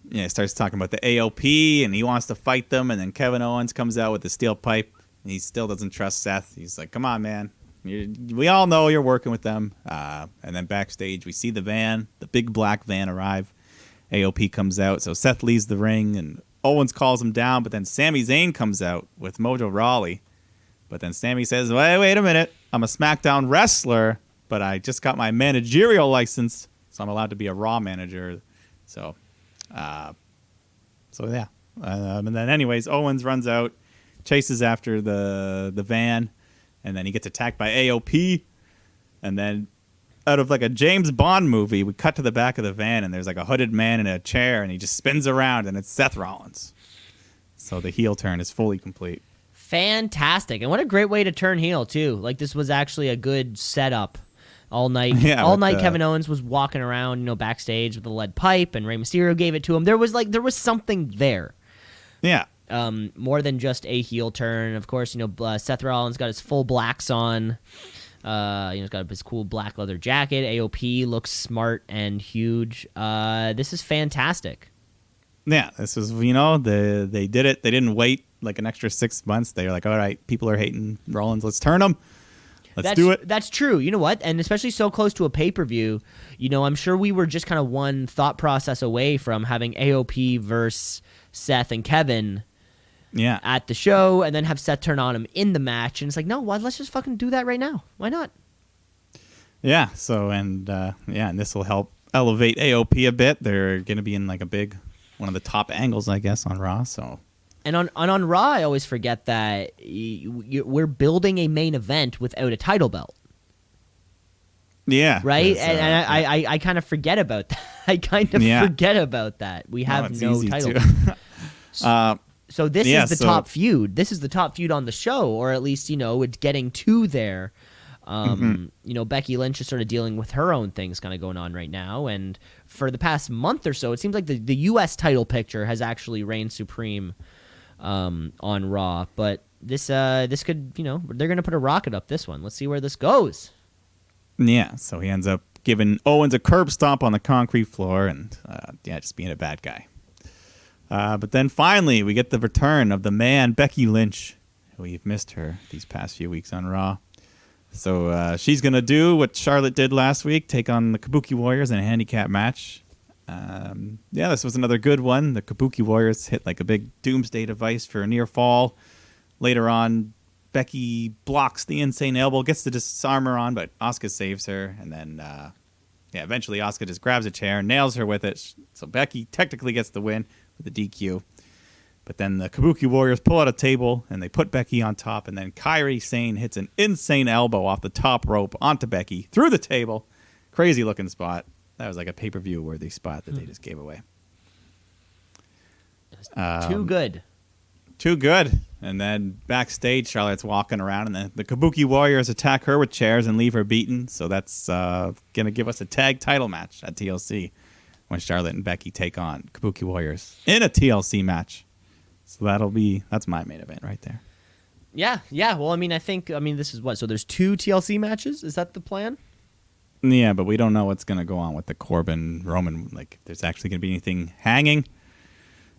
he starts talking about the AOP, and he wants to fight them, and then Kevin Owens comes out with the steel pipe, and he still doesn't trust Seth. He's like, come on, man. We all know you're working with them. And then backstage, we see the big black van arrive. AOP comes out, so Seth leaves the ring, and Owens calls him down, but then Sami Zayn comes out with Mojo Rawley. But then Sami says, wait a minute. I'm a SmackDown wrestler, but I just got my managerial license, so I'm allowed to be a Raw manager. So... and then anyways, Owens runs out, chases after the van, and then he gets attacked by AOP, and then out of like a James Bond movie, we cut to the back of the van, and there's like a hooded man in a chair, and he just spins around, and it's Seth Rollins. So the heel turn is fully complete. Fantastic. And what a great way to turn heel too. Like, this was actually a good setup. All night, Kevin Owens was walking around, backstage with a lead pipe, and Rey Mysterio gave it to him. There was something there. Yeah. More than just a heel turn. Of course, Seth Rollins got his full blacks on. He's got his cool black leather jacket. AOP looks smart and huge. This is fantastic. Yeah, this is, they did it. They didn't wait like an extra 6 months. They were like, all right, people are hating Rollins. Let's turn him. Let's do it. That's true. You know what? And especially so close to a pay-per-view, I'm sure we were just kind of one thought process away from having AOP versus Seth and Kevin at the show, and then have Seth turn on him in the match. And it's like, no, let's just fucking do that right now. Why not? Yeah. So, and this will help elevate AOP a bit. They're going to be in like one of the top angles, I guess, on Raw. So. And on Raw, I always forget that we're building a main event without a title belt. Yeah. Right? And I kind of forget about that. Forget about that. We have no title belt. So this is the top feud. This is the top feud on the show, or at least, it's getting to there. Becky Lynch is sort of dealing with her own things kind of going on right now. And for the past month or so, it seems like the U.S. title picture has actually reigned supreme on Raw, but this could, they're gonna put a rocket up this one. Let's see where this goes. Yeah, so he ends up giving Owens a curb stomp on the concrete floor, and just being a bad guy. But then finally, we get the return of the man, Becky Lynch. We've missed her these past few weeks on Raw. So she's going to do what Charlotte did last week, take on the Kabuki Warriors in a handicap match. This was another good one. The Kabuki Warriors hit like a big doomsday device for a near fall. Later on, Becky blocks the insane elbow, gets the disarmer on, but Asuka saves her. And then, eventually Asuka just grabs a chair, nails her with it. So Becky technically gets the win with the DQ. But then the Kabuki Warriors pull out a table, and they put Becky on top. And then Kairi Sane hits an insane elbow off the top rope onto Becky through the table. Crazy looking spot. That was like a pay-per-view worthy spot that they just gave away. Too good. Too good. And then backstage, Charlotte's walking around, and then the Kabuki Warriors attack her with chairs and leave her beaten. So that's going to give us a tag title match at TLC when Charlotte and Becky take on Kabuki Warriors in a TLC match. So that's my main event right there. Yeah. Well, I mean, this is what? So there's 2 TLC matches? Is that the plan? Yeah, but we don't know what's going to go on with the Corbin Roman. Like, if there's actually going to be anything hanging.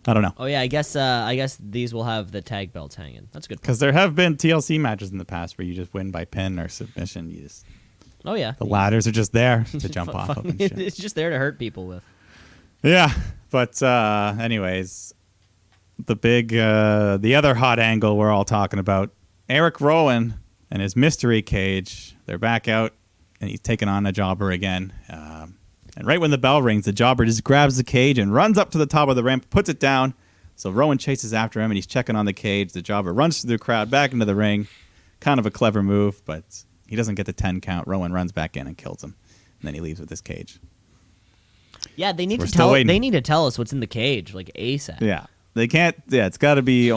I don't know. Oh yeah, I guess these will have the tag belts hanging. That's good. Because there have been TLC matches in the past where you just win by pin or submission. Oh yeah. The ladders are just there to jump off of and shit. It's just there to hurt people with. Yeah, but anyways, the other hot angle we're all talking about, Eric Rowan and his mystery cage. They're back out, and he's taking on a jobber again. And right when the bell rings, the jobber just grabs the cage and runs up to the top of the ramp, puts it down. So Rowan chases after him, and he's checking on the cage. The jobber runs through the crowd back into the ring. Kind of a clever move, but he doesn't get the 10 count. Rowan runs back in and kills him, and then he leaves with his cage. Yeah, they need to tell us what's in the cage, like ASAP. Yeah, they can't. Yeah, it's got to be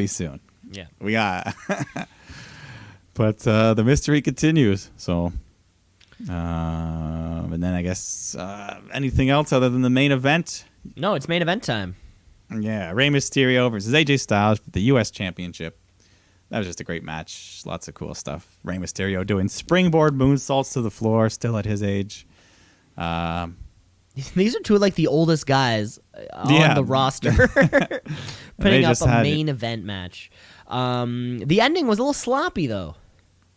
soon. Yeah, we got. But the mystery continues. So, and then I guess anything else other than the main event? No, it's main event time. Yeah, Rey Mysterio versus AJ Styles for the U.S. Championship. That was just a great match. Lots of cool stuff. Rey Mysterio doing springboard moonsaults to the floor, still at his age. These are 2 of like the oldest guys on the roster, putting up a main event match. The ending was a little sloppy though.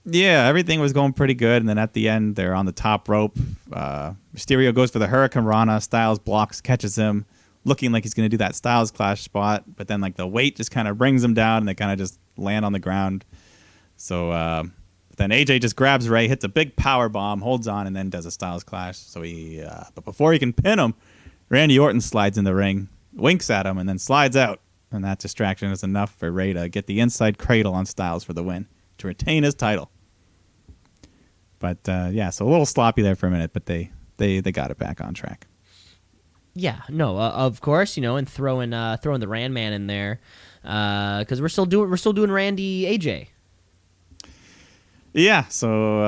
Yeah, everything was going pretty good, and then at the end, they're on the top rope. Mysterio goes for the Hurricane Rana. Styles blocks, catches him, looking like he's going to do that Styles Clash spot, but then like the weight just kind of brings him down, and they kind of just land on the ground. So then AJ just grabs Ray, hits a big power bomb, holds on, and then does a Styles Clash. So but before he can pin him, Randy Orton slides in the ring, winks at him, and then slides out. And that distraction is enough for Ray to get the inside cradle on Styles for the win, to retain his title. But so a little sloppy there for a minute, but they got it back on track. Yeah, no, of course, and throwing the Rand Man in there, because we're still doing Randy AJ. Yeah, so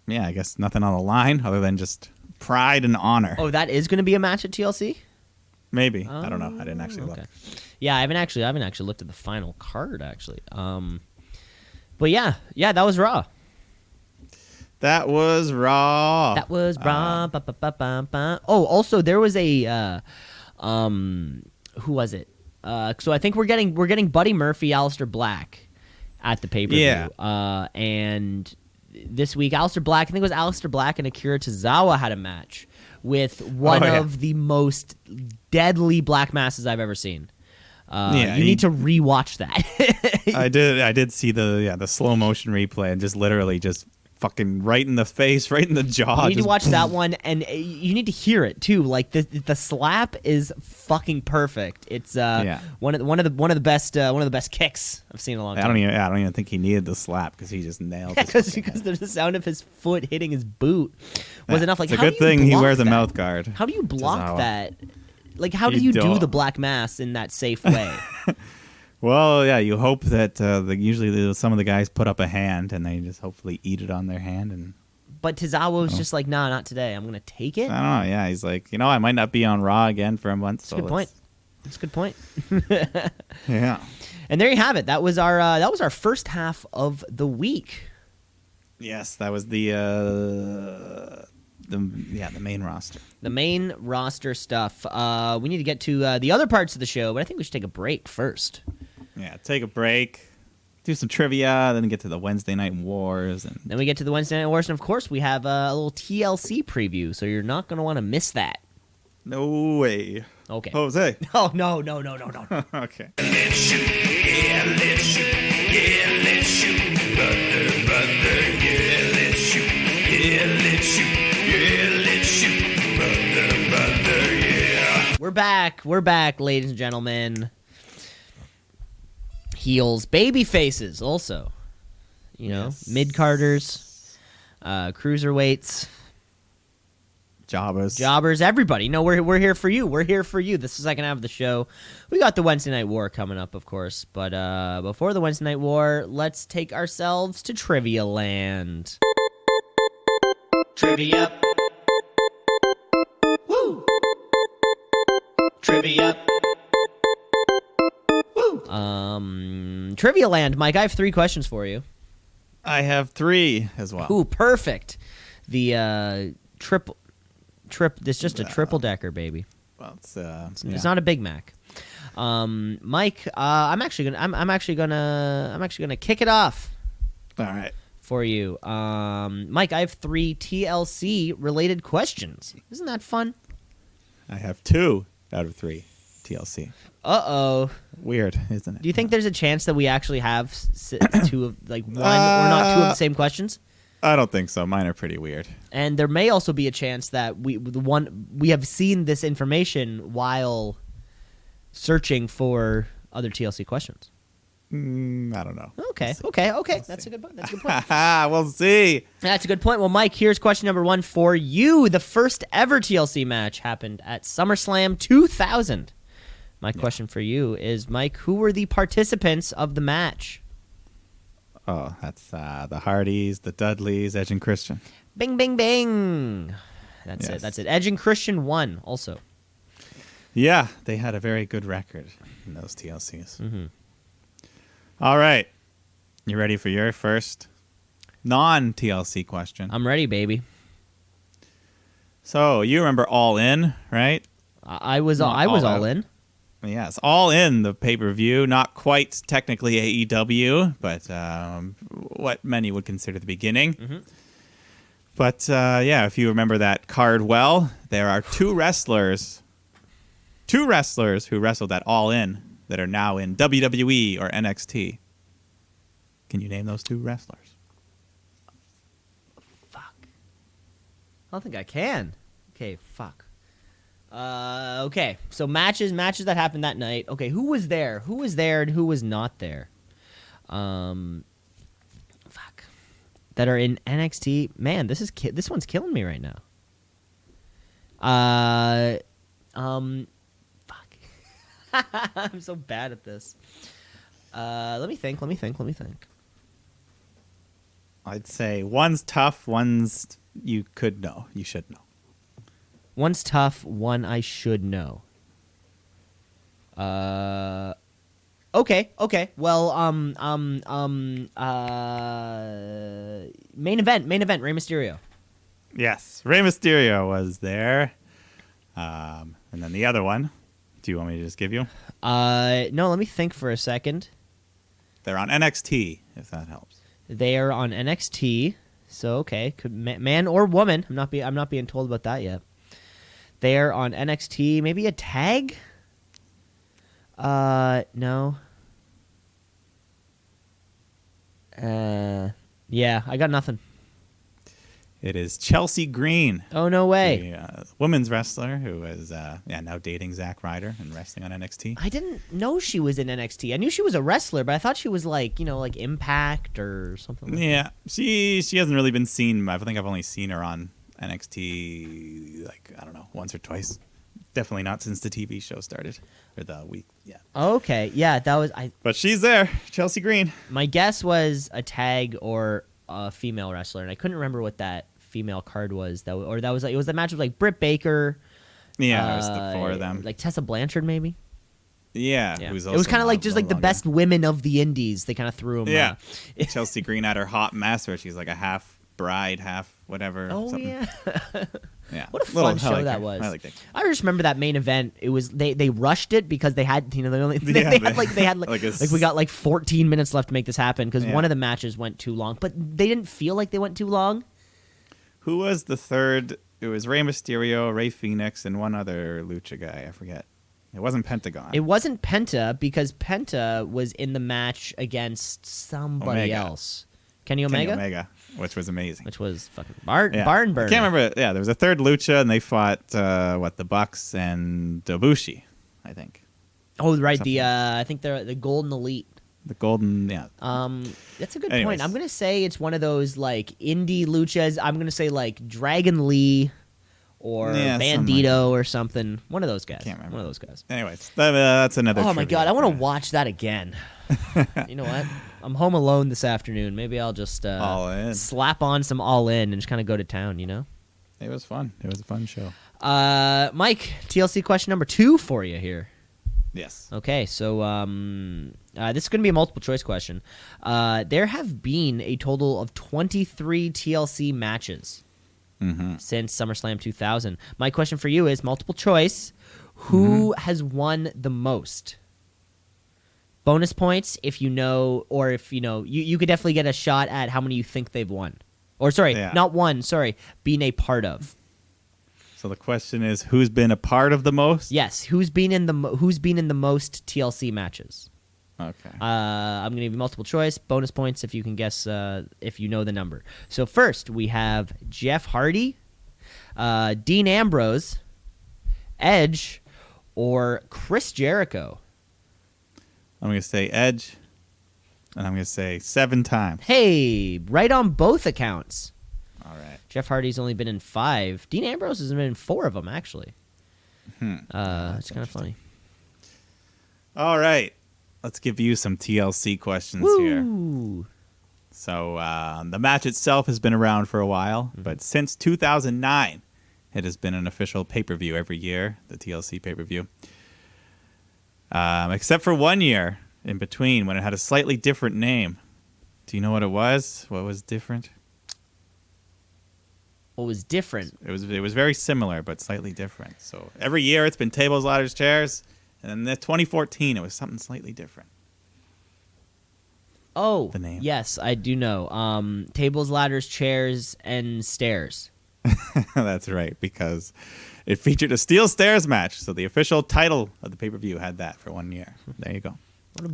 I guess nothing on the line other than just pride and honor. Oh, that is going to be a match at TLC? Maybe. I don't know. I didn't actually look. Yeah, I haven't actually looked at the final card actually. But yeah, that was Raw. That was Raw. Oh, also there was a who was it? So I think we're getting Buddy Murphy, Aleister Black at the pay-per-view. Yeah. And this week Aleister Black, I think it was Aleister Black and Akira Tozawa had a match with one of the most deadly black masses I've ever seen. You need to rewatch that. I did see the slow motion replay and just literally just fucking right in the face, right in the jaw. You need to watch that one, and you need to hear it too. Like the slap is fucking perfect. It's one of the best kicks I've seen in a long time. I don't even think he needed the slap because he just nailed it. Because there's the sound of his foot hitting his boot was enough. Like, it's a good thing he wears a mouth guard. How do you block that? Like, how do you do the black mass in that safe way? Well, yeah, you hope that usually some of the guys put up a hand and they just hopefully eat it on their hand. But Tozawa was just like, nah, not today. I'm going to take it. I don't know. Yeah, he's like, I might not be on Raw again for a month. That's a good point. That's a good point. Yeah. And there you have it. That was our first half of the week. Yes, that was the main roster. The main roster stuff. We need to get to the other parts of the show, but I think we should take a break first. Yeah, take a break, do some trivia, then get to the Wednesday Night Wars, and Then we get to the Wednesday Night Wars, and of course we have a little TLC preview, so you're not going to want to miss that. no way, Okay. Jose. Oh, no. Okay. Let's shoot, yeah, let's shoot, yeah, let's shoot, brother, brother, yeah, let's shoot, yeah, let's shoot, yeah, let's shoot, brother, brother, yeah. We're back, ladies and gentlemen. Heels, baby faces, also. You know, Yes. mid-carders, cruiserweights, jobbers, everybody. No, we're here for you. We're here for you. This is the second half of the show. We got the Wednesday Night War coming up, of course. But before the Wednesday Night War, let's take ourselves to Trivia Land. Trivia. Woo! Trivia. Trivia Land, Mike. I have 3 questions for you. I have 3 as well. Ooh, perfect. The triple. It's just a triple decker, baby. Well, it's It's not a Big Mac. Mike, I'm actually gonna kick it off all right. for you. Mike, I have 3 TLC related questions. Isn't that fun? I have 2 out of 3 TLC. Uh-oh. Weird, isn't it? Do you think there's a chance that we actually have 2 of one or not 2 of the same questions? I don't think so. Mine are pretty weird. And there may also be a chance that we have seen this information while searching for other TLC questions. I don't know. Okay. That's a good point. We'll see. That's a good point. Well, Mike, here's question number 1 for you. The first ever TLC match happened at SummerSlam 2000. My question for you is, Mike, who were the participants of the match? Oh, that's the Hardys, the Dudleys, Edge and Christian. Bing, bing, bing. That's Yes. it. Edge and Christian won also. Yeah, they had a very good record in those TLCs. Mm-hmm. All right. You ready for your first non-TLC question? I'm ready, baby. So, you remember All In, right? I was Not all Out. in. Yes, All In, the pay-per-view. Not quite technically AEW, but what many would consider the beginning. Mm-hmm. But, yeah, if you remember that card well, there are 2 wrestlers who wrestled at All In that are now in WWE or NXT. Can you name those 2 wrestlers? Fuck. I don't think I can. Okay, fuck. Okay. So matches that happened that night. Okay, who was there? Who was there and who was not there? Fuck. That are in NXT. Man, this one's killing me right now. Fuck. I'm so bad at this. Let me think. I'd say one's tough, one's you could know. You should know. One's tough, one I should know. Okay. Well, main event, Rey Mysterio. Yes, Rey Mysterio was there. And then the other one, do you want me to just give you? No, let me think for a second. They're on NXT, if that helps. They are on NXT, so okay, could man or woman. I'm not being told about that yet. They are on NXT. Maybe a tag? No. Yeah, I got nothing. It is Chelsea Green, Oh, no way. the women's wrestler who is now dating Zack Ryder and wrestling on NXT. I didn't know she was in NXT. I knew she was a wrestler, but I thought she was like Impact or something like Yeah, she hasn't really been seen. I think I've only seen her on NXT, I don't know, once or twice. Definitely not since the TV show started, or the week, yeah. Okay, yeah, that was But she's there, Chelsea Green. my guess was a tag or a female wrestler, and I couldn't remember what that female card was. It was the match with Britt Baker. Yeah, it was the 4 of them. Like Tessa Blanchard, maybe. Yeah, Yeah. who's It was also kind of like no- just no like the longer- best women of the indies. They kind of threw them. Yeah, Chelsea Green had her hot mess where she's like a half bride, half whatever. Oh something. yeah. Yeah. What a fun show I like that her. was. I like that. I just remember that main event. It was they rushed it because they had they only Yeah, they had like we got like 14 minutes left to make this happen because Yeah. one of the matches went too long, but they didn't feel like they went too long. Who was the third? It was Rey Mysterio, Rey Fenix, and one other lucha guy. I forget. It wasn't Pentagon. It wasn't Penta because Penta was in the match against somebody Omega. else. Kenny Omega? Kenny Omega, which was amazing. Which was fucking Yeah. barn burner. I can't remember. Yeah, there was a third lucha, and they fought the Bucks and Ibushi, I think. Oh, right. Something. The I think they're the Golden Elite. The Golden, yeah. That's a good Anyways. point. I'm gonna say it's one of those like indie luchas. I'm gonna say like Dragon Lee or Yeah, something Bandito like or something. One of those guys. Can't remember. One of those guys. Anyways, that's another. Oh my trivia god, I want to for- watch that again. You know what? I'm home alone this afternoon. Maybe I'll just All In. slap on some All In and just kind of go to town. You know. It was fun. It was a fun show. Mike, TLC question number 2 for you here. Yes. Okay, so this is going to be a multiple choice question. There have been a total of 23 TLC matches since SummerSlam 2000. My question for you is multiple choice. Who has won the most? Bonus points if you know, or if you know, you could definitely get a shot at how many you think they've won. Or sorry, Yeah. not won, sorry, being a part of. So the question is, who's been a part of the most? Yes, who's been in the most TLC matches? Okay. I'm gonna give you multiple choice, bonus points if you can guess if you know the number. So first we have Jeff Hardy, Dean Ambrose, Edge, or Chris Jericho. I'm going to say Edge, and I'm going to say 7 times. Hey, right on both accounts. All right. Jeff Hardy's only been in 5. Dean Ambrose has been in 4 of them actually. It's kind of funny. All right. Let's give you some TLC questions here. Woo! So the match itself has been around for a while, but since 2009, it has been an official pay-per-view every year, the TLC pay-per-view. Except for 1 year in between when it had a slightly different name. Do you know what it was? What was different? What was different? It was very similar, but slightly different. So every year it's been tables, ladders, chairs, and in 2014 it was something slightly different. Oh, The name. yes, I do know. Tables, ladders, chairs, and stairs. That's right, because it featured a steel stairs match. So the official title of the pay-per-view had that for 1 year. There you go. What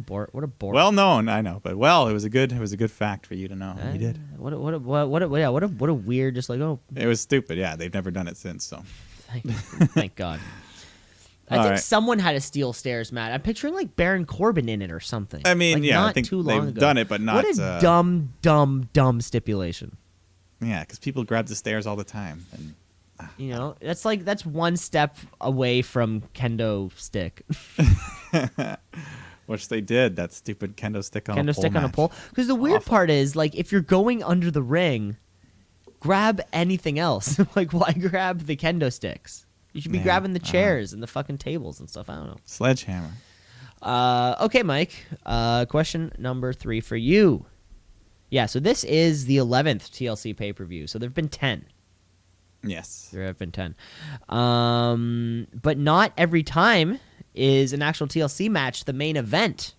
a bore. Well known, I know, but it was a good fact for you to know. You did. What a weird, just like, oh, It was stupid. Yeah, they've never done it since. So thank God. I All think right. someone had a steel stairs match. I'm picturing like Baron Corbin in it or something. I mean, Like, yeah, I not think too long they've ago. done it, but not. What a dumb stipulation. Yeah, because people grab the stairs all the time, and You know, that's one step away from kendo stick. which they did. That stupid kendo stick on a Kendo pole stick on a match. pole. Because the weird Awful. part is, like, if you're going under the ring, grab anything else. Like, why grab the kendo sticks? You should be Yeah, grabbing the I don't know. chairs and the fucking tables and stuff. I don't know. Sledgehammer. Okay, Mike. Question number 3 for you. Yeah, so this is the 11th TLC pay-per-view. So there have been 10. Yes. There have been 10. But not every time is an actual TLC match the main event.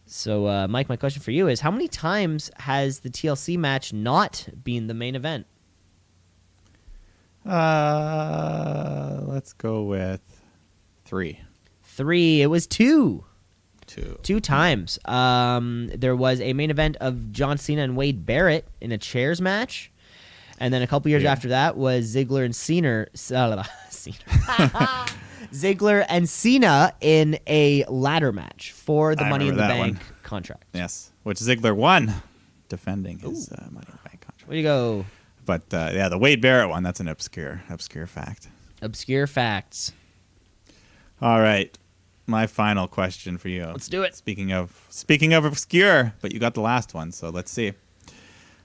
So, Mike, my question for you is, how many times has the TLC match not been the main event? Let's go with 3. 3. It was 2. 2. 2 times. There was a main event of John Cena and Wade Barrett in a chairs match. And then a couple years Yeah. after that was Ziggler and Cena. Ziggler and Cena in a ladder match for the I Money in the remember that Bank one. contract. Yes, which Ziggler won, defending his Money in the Bank contract. Where you go? But yeah, the Wade Barrett one, that's an obscure fact. Obscure facts. All right, my final question for you. Let's do it. Speaking of obscure, but you got the last one, so let's see.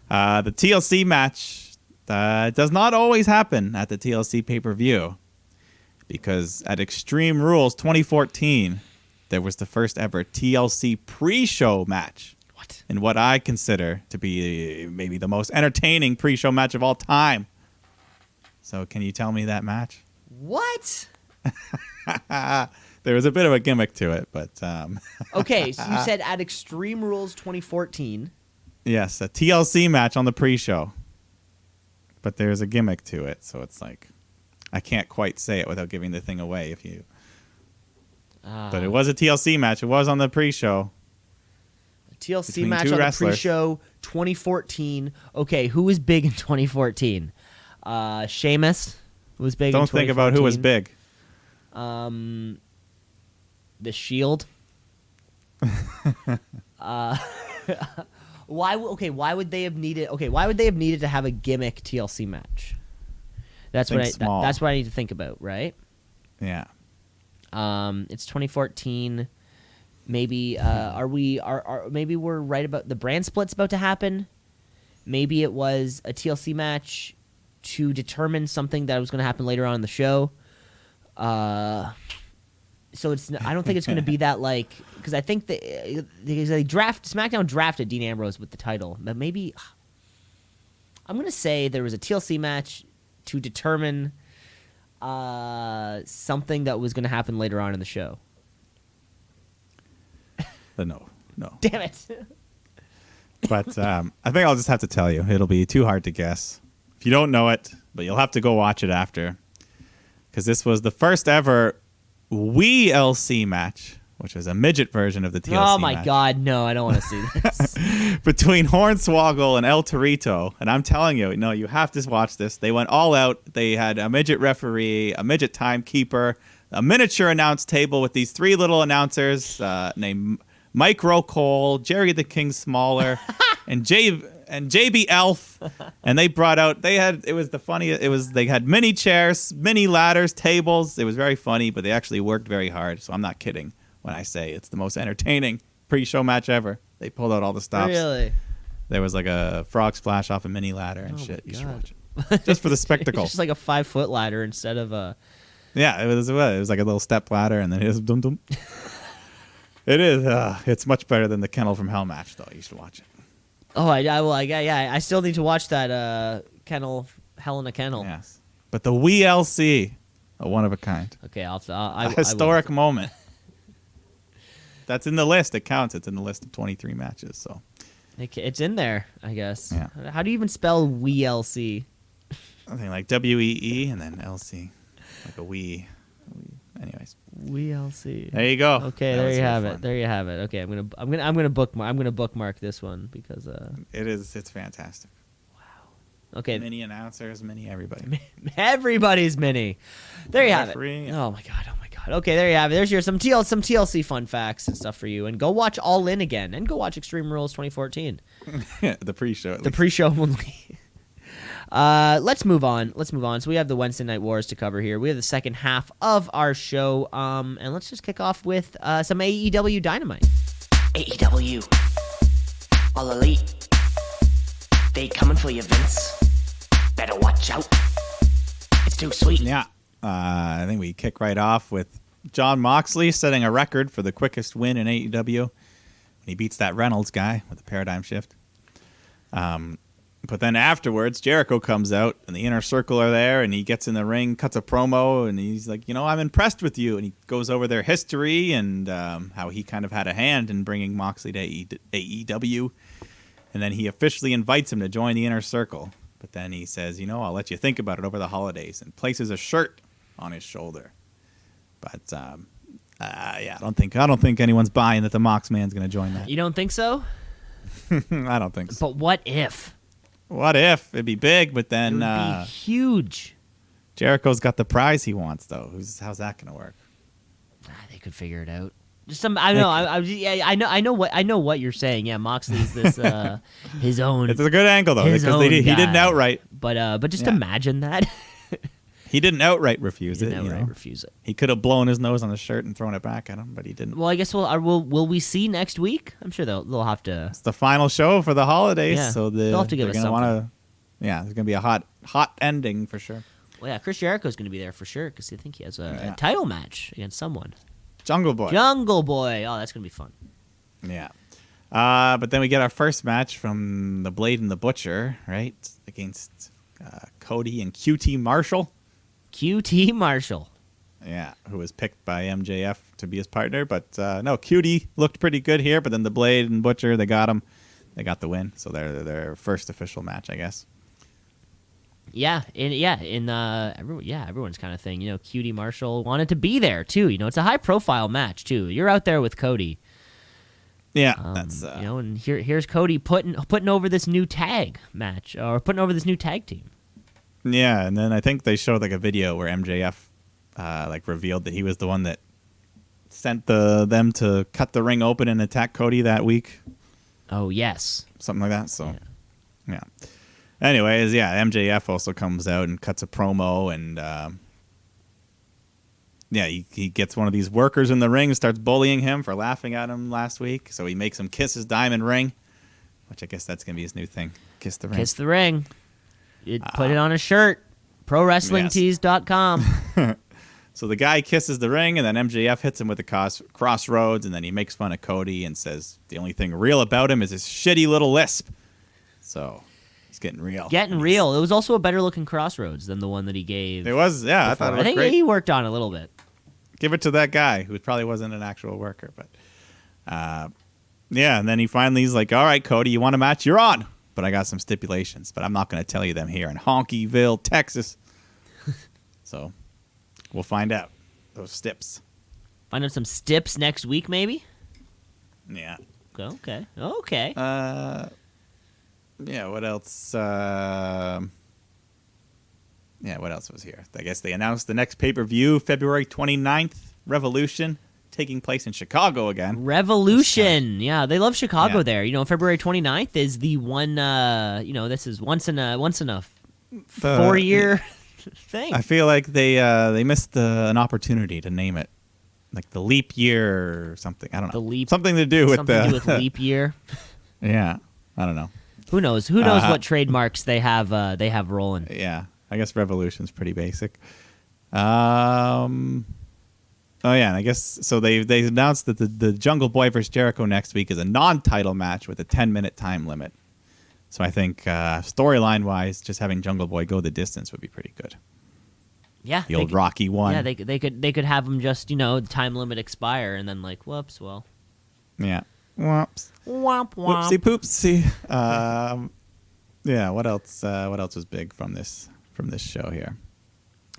The TLC match does not always happen at the TLC pay-per-view, because at Extreme Rules 2014, there was the first ever TLC pre-show match. What? In what I consider to be maybe the most entertaining pre-show match of all time. So can you tell me that match? What? There was a bit of a gimmick to it, but Okay, so you said at Extreme Rules 2014. yes, a TLC match on the pre-show. But there's a gimmick to it, so it's like I can't quite say it without giving the thing away if you. But it was a TLC match. It was on the pre-show. TLC Between match two on wrestlers. the pre-show 2014. Okay, who was big in 2014? Sheamus was big. Don't in think about who was 2014. big. The Shield. Why would they have needed? Okay, why would they have needed to have a gimmick TLC match? That's Think what small. that's what I need to think about, right? Yeah. It's 2014. Maybe maybe we're right about the brand split's about to happen. Maybe it was a TLC match to determine something that was going to happen later on in the show. So I don't think it's going to be that because I think SmackDown drafted Dean Ambrose with the title, but maybe I'm going to say there was a TLC match to determine something that was going to happen later on in the show. No. Damn it! But I think I'll just have to tell you. It'll be too hard to guess. If you don't know it, but you'll have to go watch it after. Because this was the first ever WeLC match, which was a midget version of the TLC Oh my match, God, no! I don't want to see this. between Hornswoggle and El Torito. And I'm telling you, no, you have to watch this. They went all out. They had a midget referee, a midget timekeeper, a miniature announce table with these three little announcers named Mike Cole, Jerry the King Smaller, and JB Elf. And they brought out, they had mini chairs, mini ladders, tables. It was very funny, but they actually worked very hard. So I'm not kidding when I say it's the most entertaining pre-show match ever. They pulled out all the stops. Really? There was like a frog splash off a mini ladder and Oh shit. my You should God. watch it. Just for the spectacle. It's just like a 5-foot ladder instead of a. Yeah, it was like a little step ladder, and then it was dum dum. It is. It's much better than the Kennel from Hell match, though. You should watch it. Oh, I still need to watch that kennel, Hell in a Kennel. Yes, but the WeLC, a one of a kind, Okay, a historic moment. That's in the list. It counts. It's in the list of 23 matches. So It's in there, I guess. Yeah. How do you even spell WeLC? I think like WEE and then LC, like a we. Anyways, WeLC. there you go. Okay, That there was you real have fun. it. There you have it. Okay, I'm gonna bookmark this one because It is. It's fantastic. okay, Many announcers, many everybody. everybody's mini. There you have it. Referee. Oh my god. Okay, there you have it. There's some TLC fun facts and stuff for you, and go watch All In again, and go watch Extreme Rules 2014. The pre-show. At The least. pre-show only. Let's move on. So we have the Wednesday Night Wars to cover here. We have the second half of our show, and let's just kick off with some AEW Dynamite. AEW. All Elite. They coming for you, Vince. Better watch out. It's too sweet. Yeah. I think we kick right off with Jon Moxley setting a record for the quickest win in AEW. And he beats that Reynolds guy with a paradigm shift. But then afterwards, Jericho comes out, and the Inner Circle are there, and he gets in the ring, cuts a promo, and he's like, I'm impressed with you. And he goes over their history and how he kind of had a hand in bringing Moxley to AEW. And then he officially invites him to join the Inner Circle. But then he says, I'll let you think about it over the holidays, and places a shirt on his shoulder. But I don't think anyone's buying that the Mox man's going to join that. You don't think so? I don't think so. But what if? What if it'd be big? But It then would be huge. Jericho's got the prize he wants, though. How's that going to work? They could figure it out. Just some. I don't know. I know what you're saying. Yeah, Moxley's this his own. It's a good angle though, His because own he didn't guy. outright. But just Yeah. imagine that. He didn't outright refuse Didn't it. outright refuse it. He could have blown his nose on the shirt and thrown it back at him, but he didn't. Well, I guess will we see next week? I'm sure they'll have to. It's the final show for the holidays, Yeah, so they'll have to give they're us gonna something. wanna. Yeah, there's gonna be a hot ending for sure. Well, yeah, Chris Jericho's going to be there for sure because I think he has a Yeah. title match against someone. Jungle Boy. Jungle Boy. Oh, that's gonna be fun. Yeah. But then we get our first match from the Blade and the Butcher, right? Against Cody and QT Marshall. QT Marshall. Yeah, who was picked by MJF to be his partner. But no, QT looked pretty good here. But then the Blade and Butcher, they got him. They got the win. So they're their first official match, I guess. Everyone's kind of thing. You know, QT Marshall wanted to be there too. You know, it's a high profile match too. You're out there with Cody. Yeah, that's you know, and here's Cody putting over this new tag match or putting over this new tag team. Yeah, and then I think they showed like a video where MJF like revealed that he was the one that sent them to cut the ring open and attack Cody that week. Oh yes, something like that. So yeah. Anyways, yeah, MJF also comes out and cuts a promo, and he gets one of these workers in the ring and starts bullying him for laughing at him last week. So he makes him kiss his diamond ring, which I guess that's going to be his new thing. Kiss the ring. Kiss the ring. Put it on a shirt. ProWrestlingTees.com. So the guy kisses the ring, and then MJF hits him with the crossroads, and then he makes fun of Cody and says the only thing real about him is his shitty little lisp. So he's getting real. It was also a better looking crossroads than the one that he gave. It was, yeah. Before. I thought it was think great. He worked on it a little bit. Give it to that guy who probably wasn't an actual worker, but yeah. And then he's like, "All right, Cody, you want a match? You're on, but I got some stipulations, but I'm not going to tell you them here in Honkyville, Texas." So we'll find out those stips. Find out some stips next week, maybe. Yeah. Okay. Yeah. What else? What else was here? I guess they announced the next pay-per-view, February 29th, Revolution, taking place in Chicago again. Revolution. Yeah, they love Chicago Yeah. there. You know, February 29th is the one, this is once in a 4-year thing. I feel like they missed an opportunity to name it. Like the leap year or something. I don't know. Something to do with leap year. Yeah. I don't know. Who knows? Who knows what trademarks they have rolling? Yeah. I guess Revolution's pretty basic. Oh yeah, and I guess so. They announced that the Jungle Boy versus Jericho next week is a non-title match with a 10-minute time limit. So I think storyline wise, just having Jungle Boy go the distance would be pretty good. Yeah, the old Rocky one. Yeah, they could have him just time limit expire and then like whoops, well. Yeah. Whoops. Womp womp. Whoopsie poopsie. Yeah. What else? What else was big from this show here?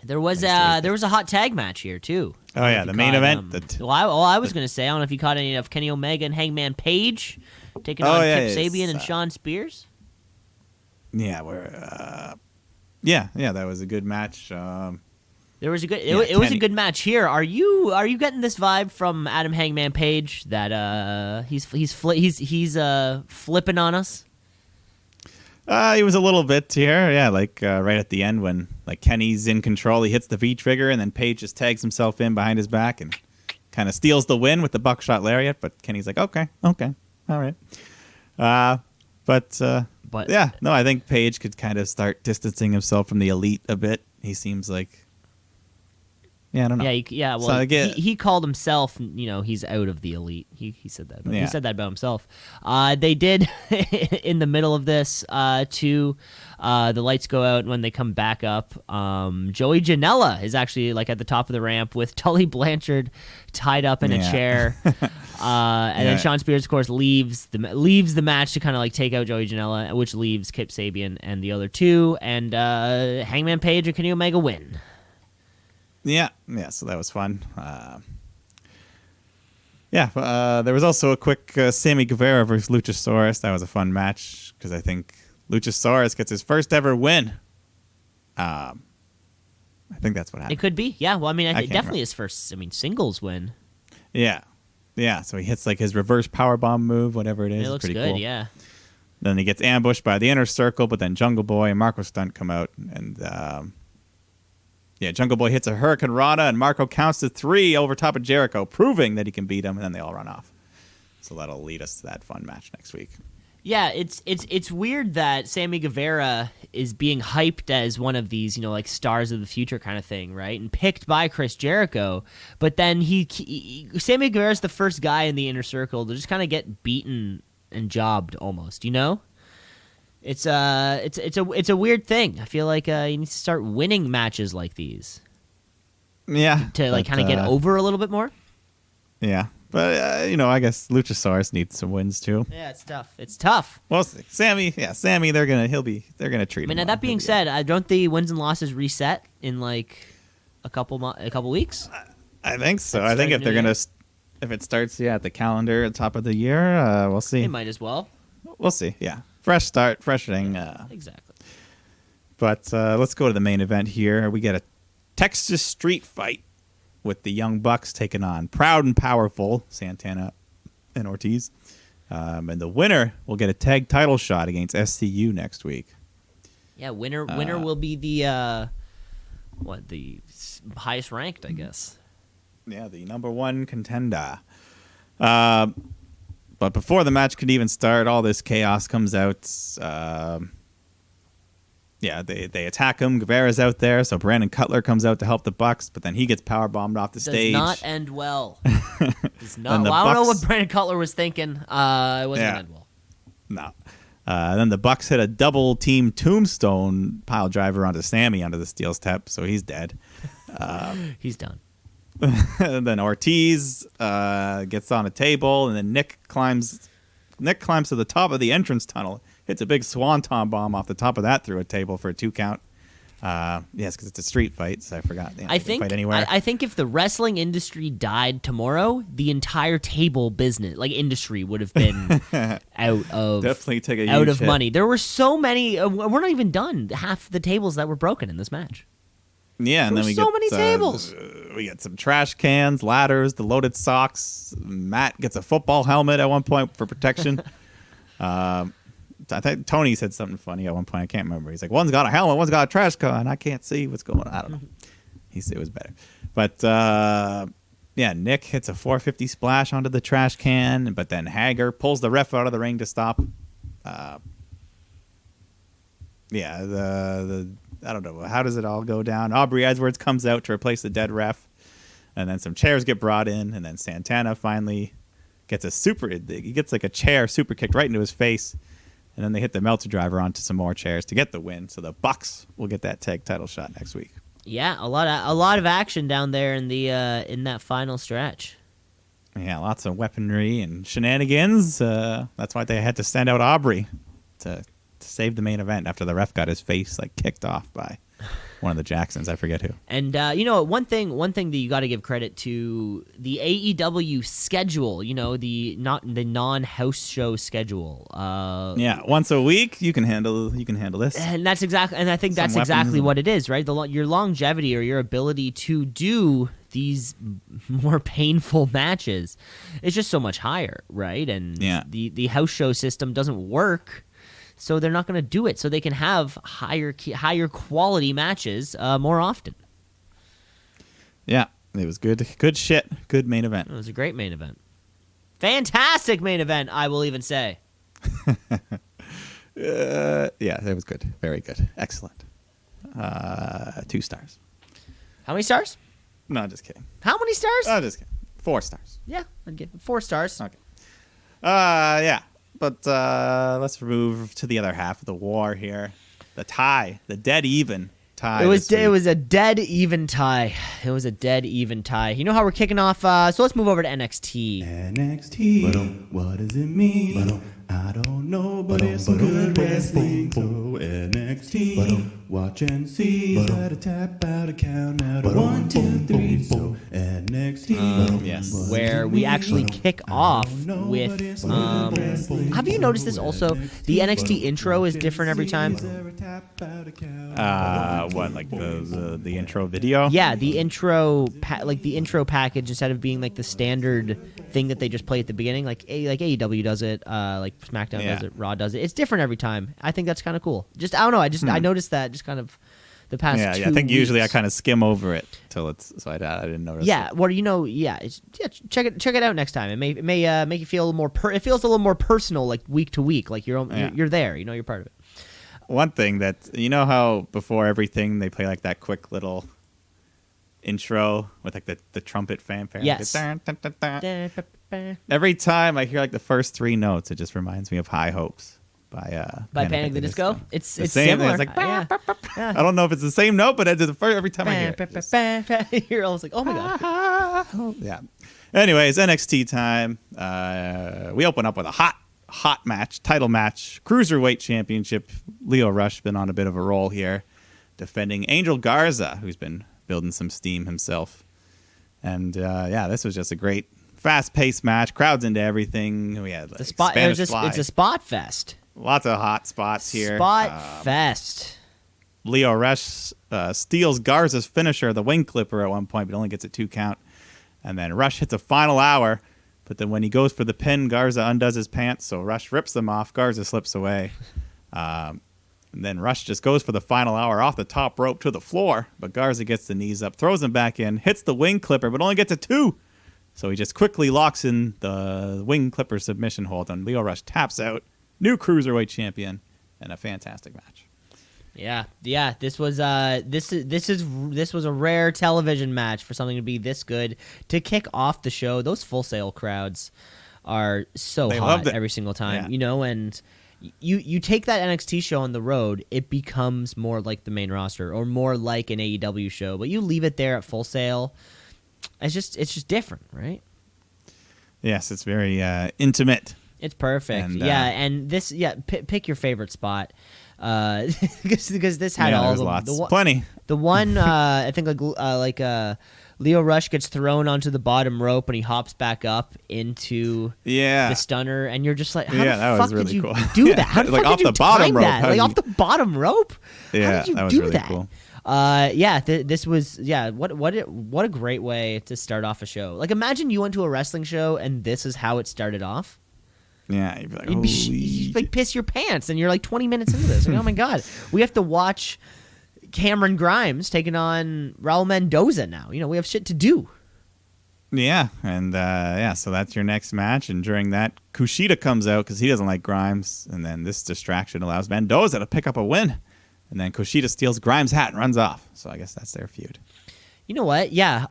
There was a hot tag match here too. Oh yeah, the main event. I was gonna say, I don't know if you caught any of Kenny Omega and Hangman Page taking on Kip Sabian and Sean Spears. Yeah, that was a good match. There was a good. It was a good match here. Are you getting this vibe from Adam Hangman Page that he's flipping on us? He was a little bit here, yeah, like right at the end when like Kenny's in control, he hits the V trigger and then Page just tags himself in behind his back and kind of steals the win with the buckshot lariat. But Kenny's like, okay, all right. But yeah, no, I think Page could kind of start distancing himself from the Elite a bit. He seems like, yeah, I don't know. Yeah, well, so he called himself, he's out of the Elite. He said that. He said that about himself. They did in the middle of this too. The lights go out when they come back up. Joey Janela is actually like at the top of the ramp with Tully Blanchard tied up in a chair. And then Sean Spears, of course, leaves the match to kind of like take out Joey Janela, which leaves Kip Sabian and the other two. And Hangman Page and Kenny Omega win. Yeah, so that was fun. There was also a quick Sammy Guevara versus Luchasaurus. That was a fun match because I think Luchasaurus gets his first ever win. I think that's what happened. It could be, yeah. Well, I mean, definitely his first, singles win. Yeah. So he hits like his reverse powerbomb move, whatever it is. It looks pretty good, cool. Yeah. Then he gets ambushed by the Inner Circle, but then Jungle Boy and Marco Stunt come out and. Jungle Boy hits a Hurricane Rana, and Marco counts to 3 over top of Jericho, proving that he can beat him, and then they all run off. So that'll lead us to that fun match next week. Yeah, it's weird that Sammy Guevara is being hyped as one of these, like stars of the future kind of thing, right? And picked by Chris Jericho, but then Sammy Guevara's the first guy in the inner circle to just kind of get beaten and jobbed almost, It's a weird thing. I feel like you need to start winning matches like these. Yeah. To kind of get over a little bit more. Yeah. But, I guess Luchasaurus needs some wins, too. Yeah, it's tough. It's tough. Well, Sammy, they're gonna treat him. I mean, well. that being said, don't the wins and losses reset in like a couple weeks? I think so. That's I think if starting they're new gonna, year. if it starts, at the calendar at the top of the year, we'll see. They might as well. We'll see. Yeah, fresh start, fresh thing. Exactly. But let's go to the main event here. We get a Texas street fight with the Young Bucks taking on Proud and Powerful Santana and Ortiz. And the winner will get a tag title shot against SCU next week. Yeah, winner will be the the highest ranked, I guess. Yeah, the number one contender. But before the match could even start, all this chaos comes out. They attack him. Guevara's out there, so Brandon Cutler comes out to help the Bucks, but then he gets powerbombed off the stage. Does not end well. Does not. And the I don't know Bucks- what Brandon Cutler was thinking. It wasn't gonna end well. No. Then the Bucks hit a double team tombstone pile driver onto Sammy onto the steel step, so he's dead. He's done. And then Ortiz gets on a table, and then Nick climbs to the top of the entrance tunnel, hits a big swanton bomb off the top of that through a table for a 2 count. Yes, because it's a street fight, so I forgot. I think fight anywhere. I think if the wrestling industry died tomorrow, the entire table business, like industry, would have been out of Definitely take a out huge of hit. money. There were so many. We're not even done. Half the tables that were broken in this match. Yeah, and There then we were so get many tables. We get some trash cans, ladders, the loaded socks. Matt gets a football helmet at one point for protection. I think Tony said something funny at one point. I can't remember. He's like, one's got a helmet, one's got a trash can. I can't see what's going on. I don't know. He said it was better. But, Nick hits a 450 splash onto the trash can, but then Hager pulls the ref out of the ring to stop. I don't know. How does it all go down? Aubrey Edwards comes out to replace the dead ref, and then some chairs get brought in, and then Santana finally gets he gets like a chair super kicked right into his face. And then they hit the Meltzer driver onto some more chairs to get the win. So the Bucks will get that tag title shot next week. Yeah, a lot of action down there in the in that final stretch. Yeah, lots of weaponry and shenanigans. That's why they had to send out Aubrey to save the main event after the ref got his face kicked off by one of the Jacksons. I forget who. And one thing that you got to give credit to the AEW schedule. The non-house show schedule. Once a week you can handle this. And that's exactly. And I think Some that's exactly weapons. what it is, right? Your longevity or your ability to do these more painful matches is just so much higher, right? And the house show system doesn't work. So they're not going to do it. So they can have higher quality matches more often. Yeah, it was good. Good shit. Good main event. It was a great main event. Fantastic main event, I will even say. It was good. Very good. Excellent. 2 stars. How many stars? No, just kidding. How many stars? Just kidding. 4 stars. Yeah, I'd give it 4 stars. Okay. But let's move to the other half of the war here. The tie. The dead even tie. It was this week. a dead even tie. It was a dead even tie. You know how we're kicking off? So let's move over to NXT. NXT, what does it mean? I don't know, but it's some good wrestling. So NXT, watch and see. Gotta tap out a count out of 1, 2, 3. So NXT, Yes. Where we actually kick off with. Have you noticed this also? The NXT intro is different every time. What, like the intro video? Yeah, the intro the intro package, instead of being like the standard thing that they just play at the beginning, like AEW does it, like SmackDown does it, Raw does it. It's different every time. I think that's kind of cool. Just I don't know. I noticed that. Just kind of the past. Yeah, 2 I think usually I weeks. kind of skim over it till it's so I didn't notice. Yeah, it. well, check it out next time. It may make you feel a little more. It feels a little more personal, like week to week, like you're there. You're part of it. One thing that you know how before everything they play like that quick little intro with like the trumpet fanfare. Yes. Dun, dun, dun, dun. Every time I hear like the first 3 notes, it just reminds me of High Hopes by Panic at the Disco. It's The same, similar. it's like, Yeah. I don't know if it's the same note, but every time I hear it. You're almost like, oh my god. Yeah. Anyways, NXT time. We open up with a hot match, title match, Cruiserweight Championship. Lio Rush been on a bit of a roll here, defending Angel Garza, who's been building some steam himself. And this was just a great, fast-paced match. Crowds into everything. We had like The spot. Spanish Fly. It's a spot fest. Lots of hot spots here. Spot fest. Lio Rush steals Garza's finisher, the wing clipper, at one point, but only gets a 2 count. And then Rush hits a final hour, but then when he goes for the pin, Garza undoes his pants, so Rush rips them off. Garza slips away. And then Rush just goes for the final hour off the top rope to the floor, but Garza gets the knees up, throws him back in, hits the wing clipper, but only gets a 2. So he just quickly locks in the wing clipper submission hold, and Lio Rush taps out. New Cruiserweight champion, and a fantastic match. Yeah. This was this was a rare television match for something to be this good to kick off the show. Those Full Sail crowds are so They hot loved it. every single time, Yeah. and you take that NXT show on the road, it becomes more like the main roster or more like an AEW show. But you leave it there at Full Sail, it's just different, right? Yes, it's very intimate. It's perfect. And, and this, pick your favorite spot. Because this had all there's the lots. the, Plenty. The one I think Lio Rush gets thrown onto the bottom rope and he hops back up into Yeah. the stunner, and you're just like, how Yeah, that the was fuck did really you cool. do Yeah, that? How the like fuck off did you the bottom time rope. that? How Like did off you- the bottom rope? Yeah, how did you that was do really that? cool. This was what a great way to start off a show. Like imagine you went to a wrestling show and this is how it started off. Yeah, you'd be like, You'd like piss your pants, and you're like 20 minutes into this. Like, oh my god, we have to watch Cameron Grimes taking on Raul Mendoza now. We have shit to do. Yeah, and so that's your next match. And during that, Kushida comes out because he doesn't like Grimes, and then this distraction allows Mendoza to pick up a win. And then Kushida steals Grimes' hat and runs off. So I guess that's their feud. You know what? Yeah.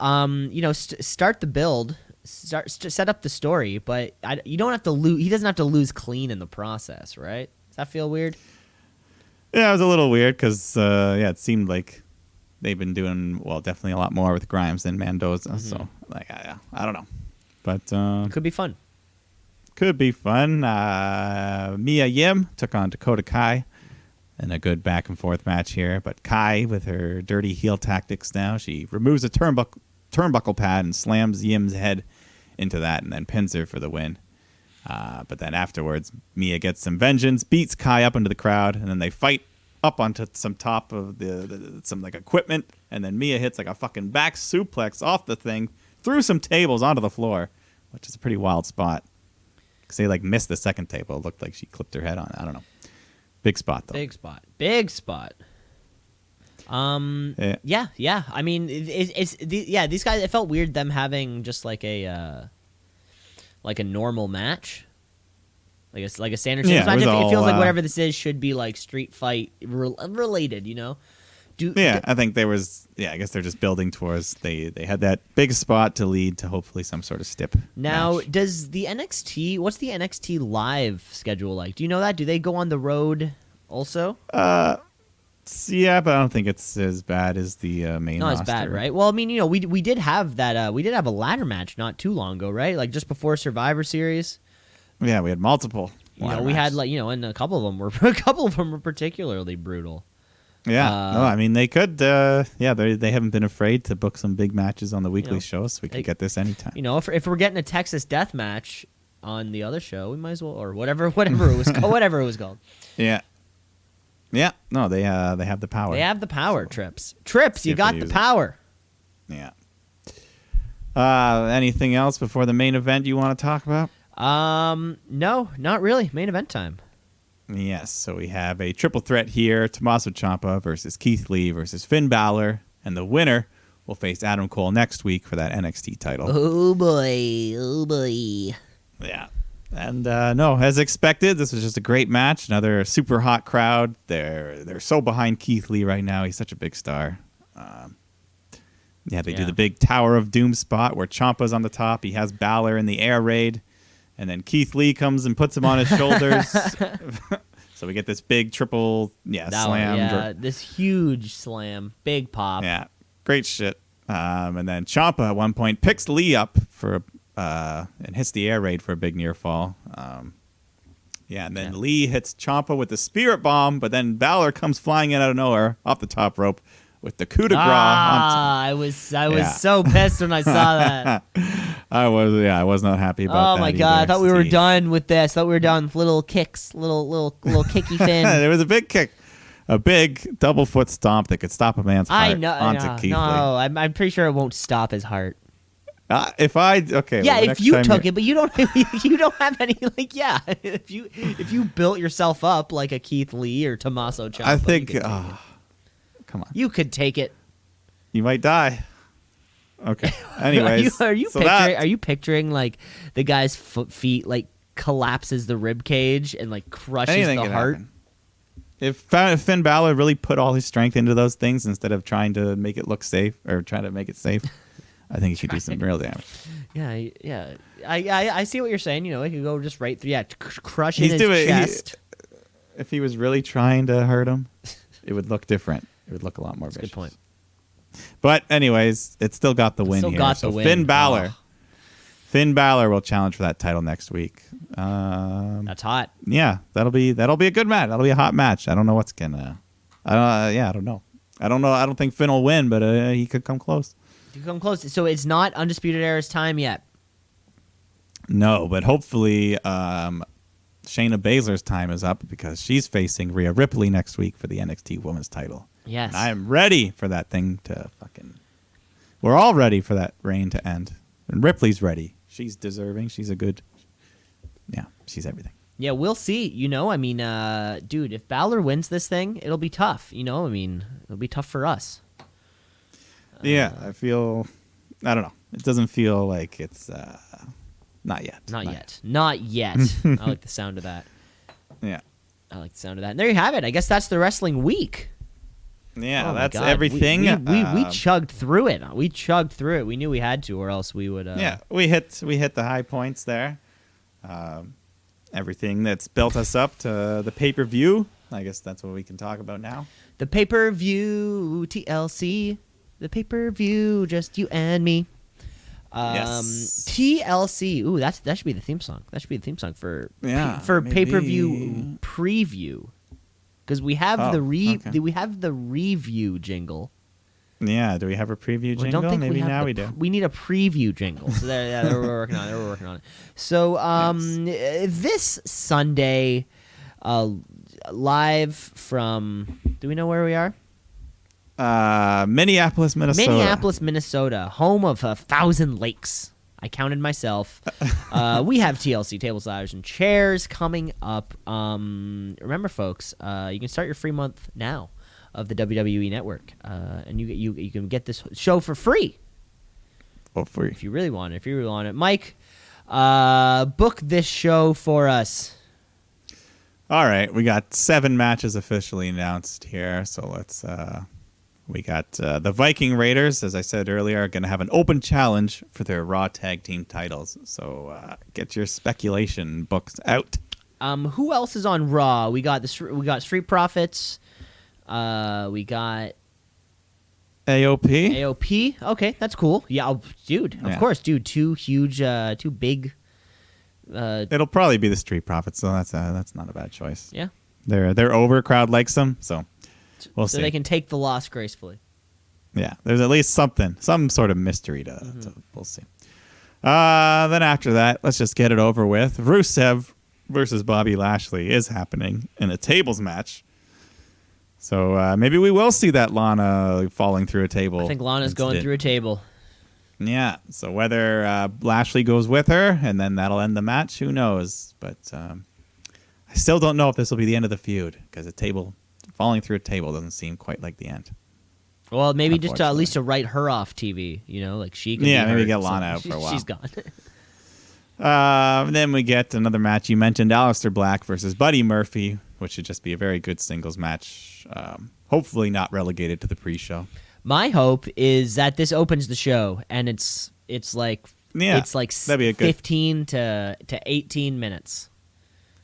Start the build. Set up the story, but you don't have to lose. He doesn't have to lose clean in the process, right? Does that feel weird? Yeah, it was a little weird because it seemed like they've been doing definitely a lot more with Grimes than Mendoza. Mm-hmm. So I don't know, but Could be fun. could be fun. Mia Yim took on Dakota Kai in a good back and forth match here, but Kai with her dirty heel tactics now, she removes a turnbuckle pad and slams Yim's head into that and then pins her for the win. But then afterwards, Mia gets some vengeance, beats Kai up into the crowd, and then they fight up onto some top of some like equipment, and then Mia hits like a fucking back suplex off the thing through some tables onto the floor, which is a pretty wild spot. Because they like missed the second table. It looked like she clipped her head on it. I don't know. Big spot though. Big spot. Yeah. Yeah. I mean, these guys. It felt weird them having just like a normal match, like a standard Yeah, match. it was It feels all, like whatever this is should be like street fight related. I think there was. Yeah, I guess they're just building towards. They had that big spot to lead to hopefully some sort of stip. Now, match. does the NXT? What's the NXT live schedule like? Do you know that? Do they go on the road also? Yeah, but I don't think it's as bad as the main. Not roster. as bad, right? Well, I mean, we did have that. We did have a ladder match not too long ago, right? Like just before Survivor Series. Yeah, we had multiple. We had and a couple of them were particularly brutal. Yeah, no, I mean they could. They haven't been afraid to book some big matches on the weekly show, so we could get this anytime. If we're getting a Texas Death Match on the other show, we might as well, or whatever it was called. Yeah. No, they have the power. They have the power. Trips, you if got they the use it. power. Yeah. Anything else before the main event you want to talk about? No, not really. Main event time. Yes, so we have a triple threat here: Tommaso Ciampa versus Keith Lee versus Finn Balor, and the winner will face Adam Cole next week for that NXT title. Oh boy, oh boy. Yeah. And no, as expected, this was just a great match. Another super hot crowd. They're so behind Keith Lee right now. He's such a big star. They do the big Tower of Doom spot where Ciampa's on the top. He has Balor in the air raid, and then Keith Lee comes and puts him on his shoulders. So we get this big triple slam. Yeah, this huge slam, big pop. Yeah, great shit. And then Ciampa at one point picks Lee up for and hits the air raid for a big near fall. And then Lee hits Ciampa with the spirit bomb, but then Balor comes flying in out of nowhere off the top rope with the coup de grace. I was so pissed when I saw that. I was not happy about that. Oh my god! I thought we were done with this. I thought we were done with little kicks, little kicky Finn. There was a big kick. A big double foot stomp that could stop a man's heart onto Keith Lee. No, I'm pretty sure it won't stop his heart. If you took it, but you don't you don't have any if you built yourself up like a Keith Lee or Tommaso Ciampa, I think come on, you could take it. You might die. Okay. Anyways, are you picturing like the guy's feet like collapses the rib cage and like crushes the heart? Happen. If Finn Balor really put all his strength into those things instead of trying to make it look safe or trying to make it safe, I think he could do some real damage. Yeah. I see what you're saying. You know, it could go just right through. Yeah, crush his chest. If he was really trying to hurt him, it would look different. It would look a lot more vicious. Good point. But anyways, it still got the win here. So Finn Balor. Finn Balor will challenge for that title next week. That's hot. Yeah, that'll be a good match. That'll be a hot match. I don't know what's gonna. I don't know. I don't think Finn will win, but he could come close. You come close. So it's not Undisputed Era's time yet. No, but hopefully Shayna Baszler's time is up because she's facing Rhea Ripley next week for the NXT Women's title. Yes. And I am ready for that thing to fucking. We're all ready for that reign to end. And Ripley's ready. She's deserving. She's a good. Yeah, she's everything. Yeah, we'll see. You know, I mean, dude, if Balor wins this thing, it'll be tough. You know, I mean, it'll be tough for us. Yeah, I don't know. It doesn't feel like it's not yet. Not yet. I like the sound of that. Yeah. I like the sound of that. And there you have it. I guess that's the wrestling week. Yeah, that's everything. We chugged through it. We knew we had to, or else we would. Yeah, we hit the high points there. Everything that's built us up to the pay-per-view. I guess that's what we can talk about now. The pay-per-view TLC. The pay-per-view, just you and me. Yes. TLC. Ooh, that should be the theme song. That should be the theme song for pay-per-view preview. Because we have we have the review jingle. Yeah, do we have a preview jingle? Maybe now we do. We need a preview jingle. So we're working on it. We're working on it. So this Sunday, live from. Do we know where we are? Minneapolis, Minnesota, home of 1,000 lakes. I counted myself. We have TLC tables, ladders, and chairs coming up. Remember, folks, you can start your free month now of the WWE Network, and you can get this show for free. Oh, free if you really want it. Mike, book this show for us. All right, we got 7 matches officially announced here, so let's. We got the Viking Raiders, as I said earlier, are going to have an open challenge for their Raw Tag Team titles. So get your speculation books out. Who else is on Raw? We got Street Profits. We got AOP. Okay, that's cool. Yeah, dude. Of course, dude. Two big. It'll probably be the Street Profits, so that's not a bad choice. Yeah, they're over. Crowd likes them, so. We'll see. They can take the loss gracefully. Yeah, there's at least some sort of mystery to we'll see. Then after that, let's just get it over with. Rusev versus Bobby Lashley is happening in a tables match. So maybe we will see that Lana falling through a table. I think Lana's going through a table. Yeah, so whether Lashley goes with her and then that'll end the match, who knows? But I I still don't know if this will be the end of the feud because a table falling through a table doesn't seem quite like the end. Well, maybe just at least to write her off TV, like she can maybe get Lana out for a while. She's gone. Then we get another match. You mentioned Aleister Black versus Buddy Murphy, which should just be a very good singles match. Hopefully not relegated to the pre-show. My hope is that this opens the show and it's like that'd be a good 15 to 18 minutes.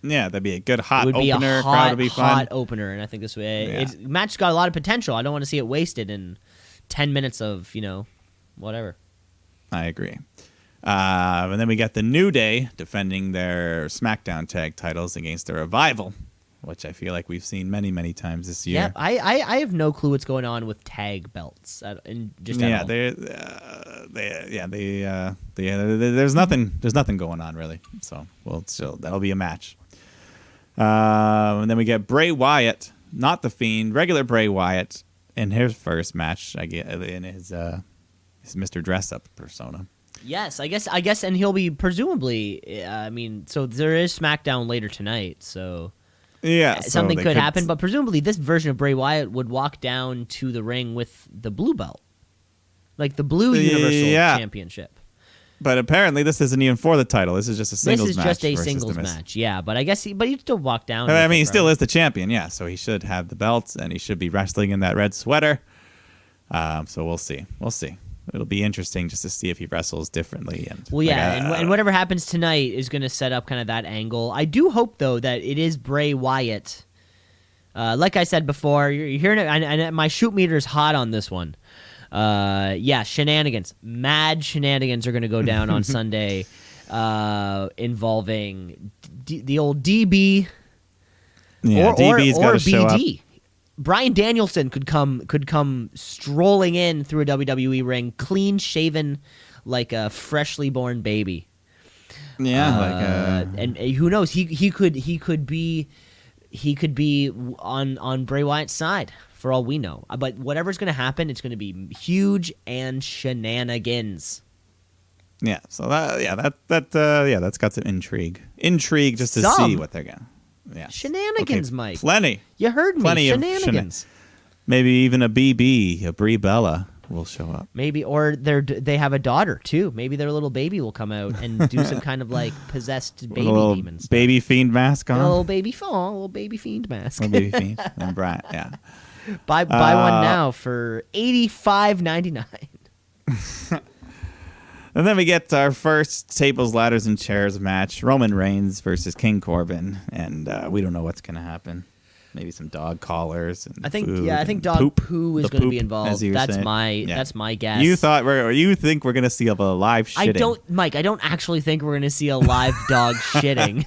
Yeah, that'd be a good hot It would be opener. a Crowd would be fun. hot opener, and I think this way match got a lot of potential. I don't want to see it wasted in 10 minutes of whatever. I agree. And then we got the New Day defending their SmackDown tag titles against the Revival, which I feel like we've seen many, many times this year. Yeah, I have no clue what's going on with tag belts. There's nothing going on really. So that'll be a match. And then we get Bray Wyatt, not the Fiend, regular Bray Wyatt in his first match. I get in his Mr. Dress Up persona. Yes, I guess, and he'll be presumably. So there is SmackDown later tonight, so yeah, something could happen. But presumably, this version of Bray Wyatt would walk down to the ring with the blue belt, like the blue Universal Championship. But apparently, this isn't even for the title. This is just a singles match. This is just a singles match, yeah. But I guess he'd still walk down. He still is the champion, yeah. So he should have the belts, and he should be wrestling in that red sweater. So we'll see. It'll be interesting just to see if he wrestles differently. And and whatever happens tonight is going to set up kind of that angle. I do hope, though, that it is Bray Wyatt. Like I said before, you're hearing it, and my shoot meter is hot on this one. Shenanigans. Mad shenanigans are going to go down on Sunday involving the old DB or BD. Bryan Danielson could come strolling in through a WWE ring, clean shaven like a freshly born baby. Yeah, and who knows? He could be on Bray Wyatt's side for all we know. But whatever's going to happen, it's going to be huge and shenanigans. Yeah. So that's got some intrigue just to see what they're going. Yeah. Shenanigans, Mike. Plenty. You heard me. Plenty Shenanigans. Maybe even a Brie Bella will show up. Maybe, or they have a daughter too. Maybe their little baby will come out and do some kind of like possessed baby demon stuff. Baby fiend mask on. A little baby fiend mask. Little baby fiend. And Brian, yeah. Buy one now for $85.99. And then we get our first tables, ladders, and chairs match: Roman Reigns versus King Corbin, and we don't know what's going to happen. Maybe some dog collars. And I think food dog poo is going to be poop, involved. That's my guess. You think we're going to see a live shitting? I don't actually think we're going to see a live dog shitting.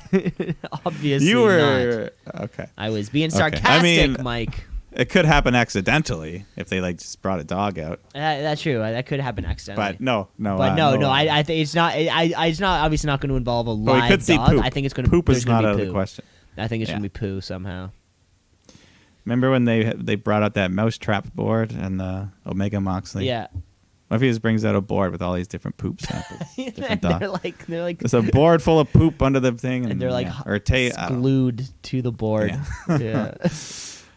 Obviously, not. Okay. I was being sarcastic, Mike. It could happen accidentally if they just brought a dog out. That's true. That could happen accidentally. But no. I think it's not. It's not obviously not going to involve a live we could see dog. poop. I think it's going to poop is not out of of the question. I think it's going to be poo somehow. Remember when they brought out that mousetrap board and the Omega Moxley? Yeah. What if he just brings out a board with all these different poop samples? they're like there's a board full of poop under the thing, and they're like glued to the board. Yeah.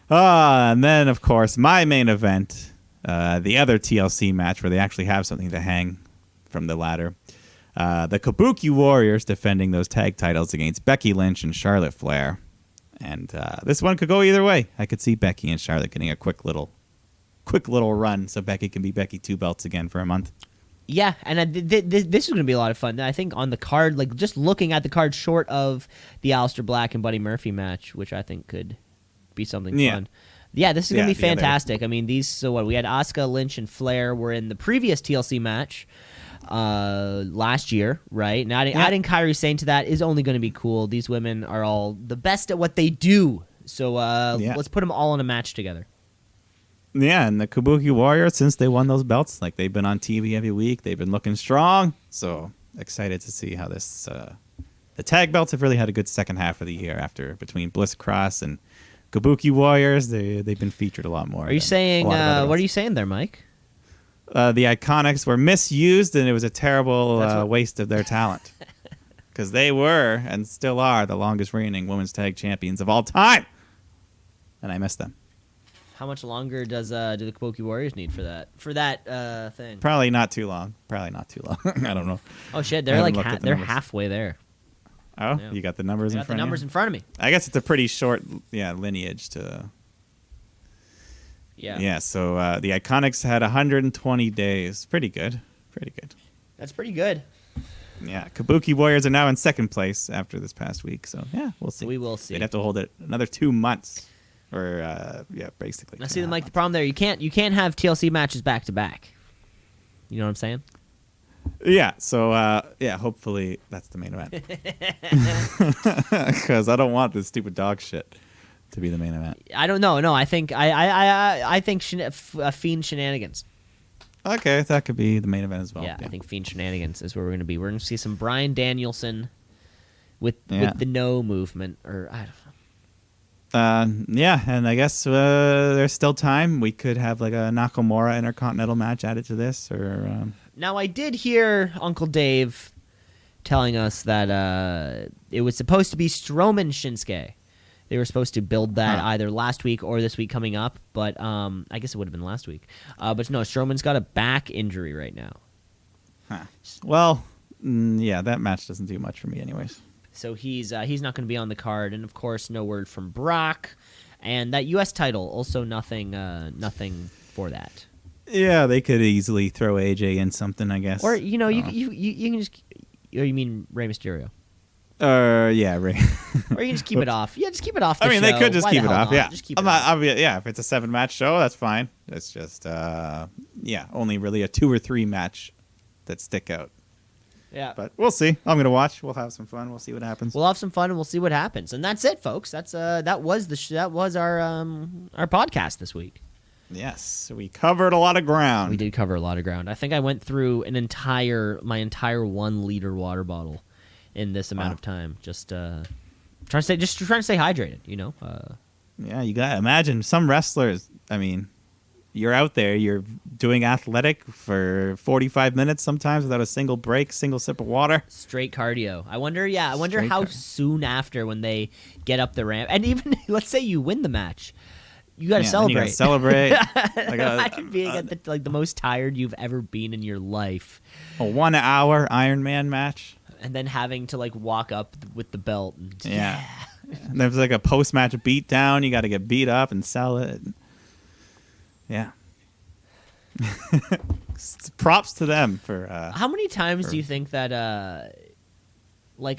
And then of course my main event, the other TLC match where they actually have something to hang from the ladder. The Kabuki Warriors defending those tag titles against Becky Lynch and Charlotte Flair. And this one could go either way. I could see Becky and Charlotte getting a quick little run so Becky can be Becky 2 belts again for a month. Yeah, and this is going to be a lot of fun. I think on the card, like just looking at the card short of the Aleister Black and Buddy Murphy match, which I think could be something fun. Yeah, this is going to be fantastic. I mean, we had Asuka, Lynch, and Flair were in the previous TLC match last year, right? Now adding Kairi Sane to that is only going to be cool. These women are all the best at what they do. So let's put them all in a match together. Yeah, and the Kabuki Warriors, since they won those belts, like they've been on TV every week, they've been looking strong. So excited to see how this. The tag belts have really had a good second half of the year between Bliss Cross and Kabuki Warriors. They've been featured a lot more. Are you saying? What are you saying there, Mike? The Iconics were misused, and it was a terrible waste of their talent. because they were and still are the longest reigning women's tag champions of all time, and I miss them. How much longer do the Kabuki Warriors need for that thing? Probably not too long. I don't know. Oh shit, I they're haven't like looked at the they're numbers. halfway there. Oh, Yeah. you got the numbers I in got the front numbers of in you? front of me. I guess it's a pretty short, lineage to. Yeah. Yeah. So the Iconics had 120 days. Pretty good. That's pretty good. Yeah. Kabuki Warriors are now in second place after this past week. So yeah, we'll see. We will see. They'd have to hold it another 2 months, or basically. Now, see, Mike, the problem there, you can't have TLC matches back to back. You know what I'm saying? Yeah. So hopefully that's the main event. Because I don't want this stupid dog shit to be the main event. I don't know. No, I think I think Fiend Shenanigans. Okay, that could be the main event as well. Yeah, I think Fiend Shenanigans is where we're going to be. We're going to see some Bryan Danielson with the no movement, or I don't know. Yeah, and I guess there's still time. We could have like a Nakamura Intercontinental match added to this, or. Now, I did hear Uncle Dave telling us that it was supposed to be Strowman Shinsuke. They were supposed to build that either last week or this week coming up, but I guess it would have been last week. But no, Strowman's got a back injury right now. Huh. Well, that match doesn't do much for me anyways. So he's not going to be on the card, and of course, no word from Brock, and that U.S. title also nothing for that. Yeah, they could easily throw AJ in something, I guess. Or you can just, or you mean Rey Mysterio? Yeah, Ray. Or you can just keep it off. Yeah, just keep it off. The I mean, they show. could just Why keep the it hell off. not? Yeah, Just keep it off. If it's a 7-match show, that's fine. It's just only really a 2 or 3 match that stick out. Yeah, But we'll see. I'm gonna watch. We'll have some fun. We'll see what happens. we'll have some fun and we'll see what happens. And that's it, folks. That was our podcast this week. Yes, we covered a lot of ground. We did cover a lot of ground. I think I went through my entire 1-liter water bottle in this amount of time. Just trying to stay hydrated. You know. Yeah, you got to imagine some wrestlers. I mean, you're out there, you're doing athletic for 45 minutes sometimes without a single break, single sip of water. Straight cardio. I wonder Straight how cardio. soon after when they get up the ramp, and even let's say you win the match, you got to Then you celebrate. gotta celebrate. Imagine being at the most tired you've ever been in your life, A 1 hour Iron Man match. and then having to walk up with the belt. And, Yeah. And there's like a post match beat down. You got to get beat up and sell it. Yeah. Props to them for. How many times do you think that a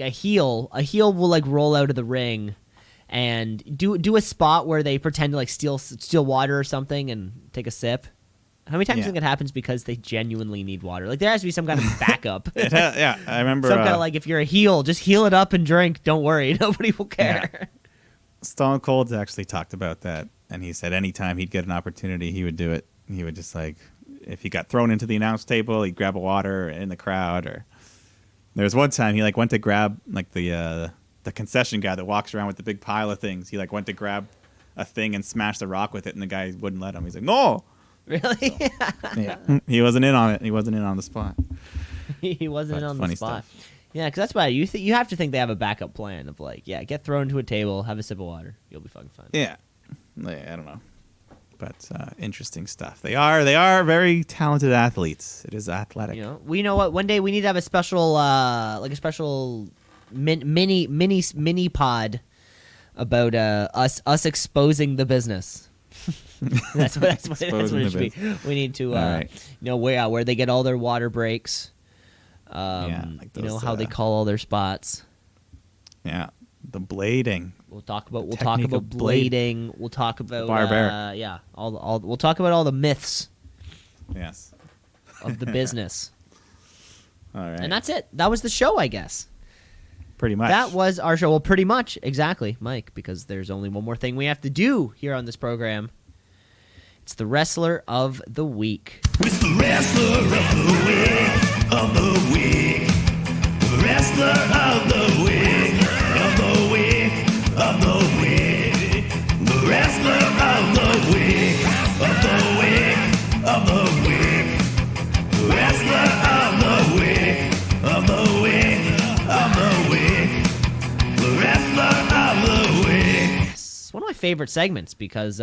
heel will roll out of the ring and do a spot where they pretend to steal water or something and take a sip? How many times do you think it happens because they genuinely need water? There has to be some kind of backup. Yeah, I remember. Some kind of if you're a heel, just heel it up and drink. Don't worry, nobody will care. Yeah. Stone Cold actually talked about that, and he said anytime he'd get an opportunity, he would do it. He would just if he got thrown into the announce table, he'd grab a water in the crowd. Or there was one time he went to grab the concession guy that walks around with the big pile of things. He went to grab a thing and smash the rock with it, and the guy wouldn't let him. He's like, no. Really? Yeah, he wasn't in on it. He wasn't in on the spot. He wasn't But on the funny spot. stuff. Yeah, because that's why you have to think they have a backup plan of get thrown to a table, have a sip of water, you'll be fucking fine. Yeah, I don't know, but interesting stuff. They are very talented athletes. It is athletic. We know what. One day we need to have a special mini pod about us exposing the business. that's what it should be. We need to where they get all their water breaks. Those, how they call all their spots. Yeah, the blading. We'll talk about blade. blading. We'll talk about barbaric. we'll talk about all the myths Yes. of the business. All right. And that's it. That was the show, I guess. Pretty much. That was our show. Well, pretty much, exactly, Mike, because there's only one more thing we have to do here on this program. It's the Wrestler of the Week. It's the wrestler of the week, of the week. The wrestler of the week, of the week, of the week. The wrestler of the week, of the week, of the week. The wrestler of the week, of the week, of the week. favorite segments because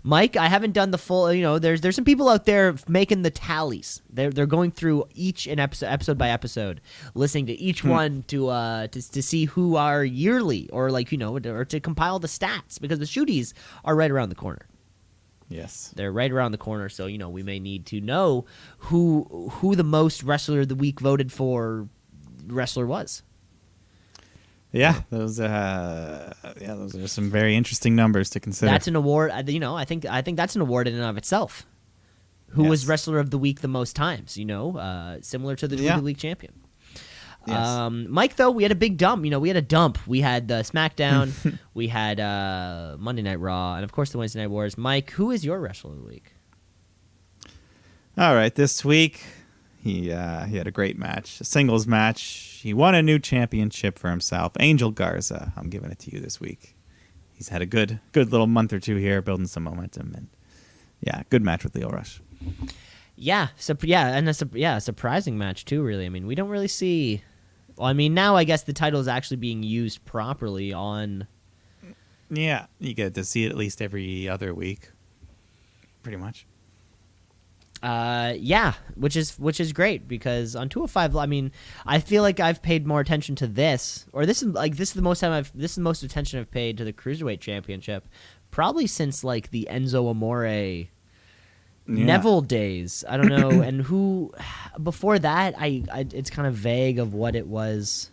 Mike, I haven't done the full. There's some people out there making the tallies. They're going through each episode by episode, listening to each one to see who are yearly or or to compile the stats because the shooties are right around the corner. Yes. They're right around the corner, so we may need to know who the most wrestler of the week voted for wrestler was. Yeah, those are some very interesting numbers to consider. That's an award. I think that's an award in and of itself. Who was wrestler of the week the most times? Similar to the WWE League champion. Yes. Mike, though, we had a big dump. We had a dump. We had SmackDown, we had Monday Night Raw, and of course the Wednesday Night Wars. Mike, who is your wrestler of the week? All right, this week he had a great match, a singles match. He won a new championship for himself. Angel Garza. I'm giving it to you this week. He's had a good little month or two here, building some momentum, and good match with Lio Rush. Yeah, and a surprising match too. Really, I mean, we don't really see. Well, I mean, now I guess the title is actually being used properly on. Yeah, you get to see it at least every other week, pretty much. Which is great because on 205, I mean, I feel like I've paid more attention to this, or this is the most attention I've paid to the Cruiserweight Championship, probably since like the Enzo Amore. Neville days. I don't know. And who before that, I it's kind of vague of what it was.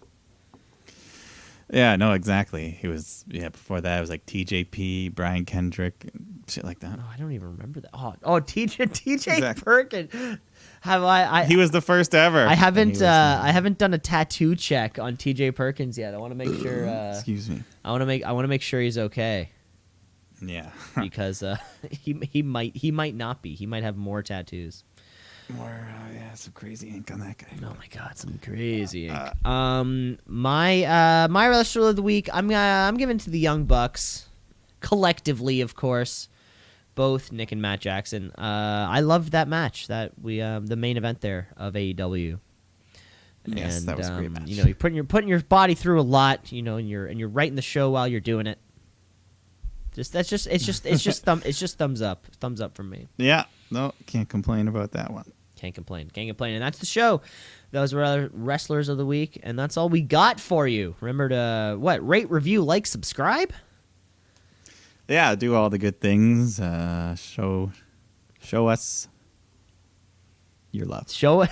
Yeah, no, exactly. It was before that it was like TJP, Brian Kendrick, shit like that. Oh, I don't even remember that. TJ Exactly. Perkins. Have I He was the first ever. I haven't done a tattoo check on TJ Perkins yet. I want to make sure excuse me. I want to make sure he's okay. Yeah. Because he might not be. He might have more tattoos. Some crazy ink on that guy. Oh my God, some crazy ink. My wrestler of the week, I'm giving to the Young Bucks, collectively, of course. Both Nick and Matt Jackson. I loved that match. That the main event there of AEW. Yes, and, that was a great match. You're putting your body through a lot. And you're writing the show while you're doing it. It's just thumbs up from me. Yeah, no, can't complain about that one. Can't complain, and that's the show. Those were our wrestlers of the week, and that's all we got for you. Remember to rate, review, like, subscribe. Yeah, do all the good things. Show us your love. Show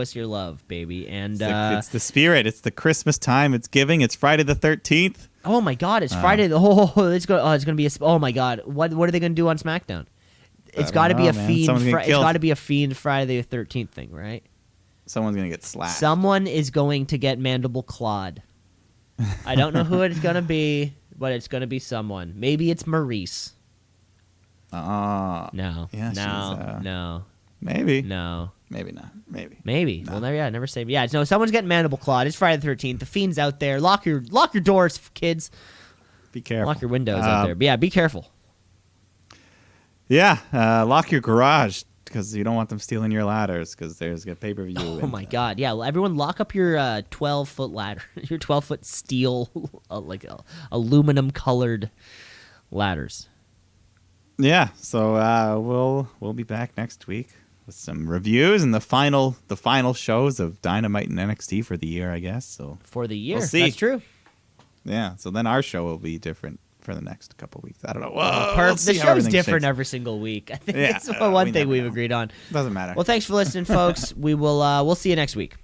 us your love, baby. And it's the spirit. It's the Christmas time. It's giving. It's Friday the 13th. Oh my God! It's Friday. It's gonna be. Oh my God! What are they gonna do on SmackDown? It's got to be a fiend. It's got to be a fiend Friday the 13th thing, right? Someone's gonna get slashed. Someone is going to get mandible clawed. I don't know who it's gonna be, but it's gonna be someone. Maybe it's Maurice. No. Yeah. No. Maybe. No. Maybe not. Maybe. No. Well, never say. Yeah, no. Someone's getting mandible clawed. It's Friday the 13th. The fiend's out there. Lock your doors, kids. Be careful. Lock your windows out there. But yeah, be careful. Yeah, lock your garage because you don't want them stealing your ladders because there's a pay-per-view. Oh my God! Yeah, everyone, lock up your 12-foot ladder, your 12-foot steel, aluminum-colored ladders. Yeah, so we'll be back next week with some reviews and the final shows of Dynamite and NXT for the year, I guess. So for the year, we'll see. That's true. Yeah, so then our show will be different for the next couple weeks. I don't know. The show's different every single week. I think it's one thing we've agreed on. Doesn't matter. Well, thanks for listening, folks. We'll see you next week.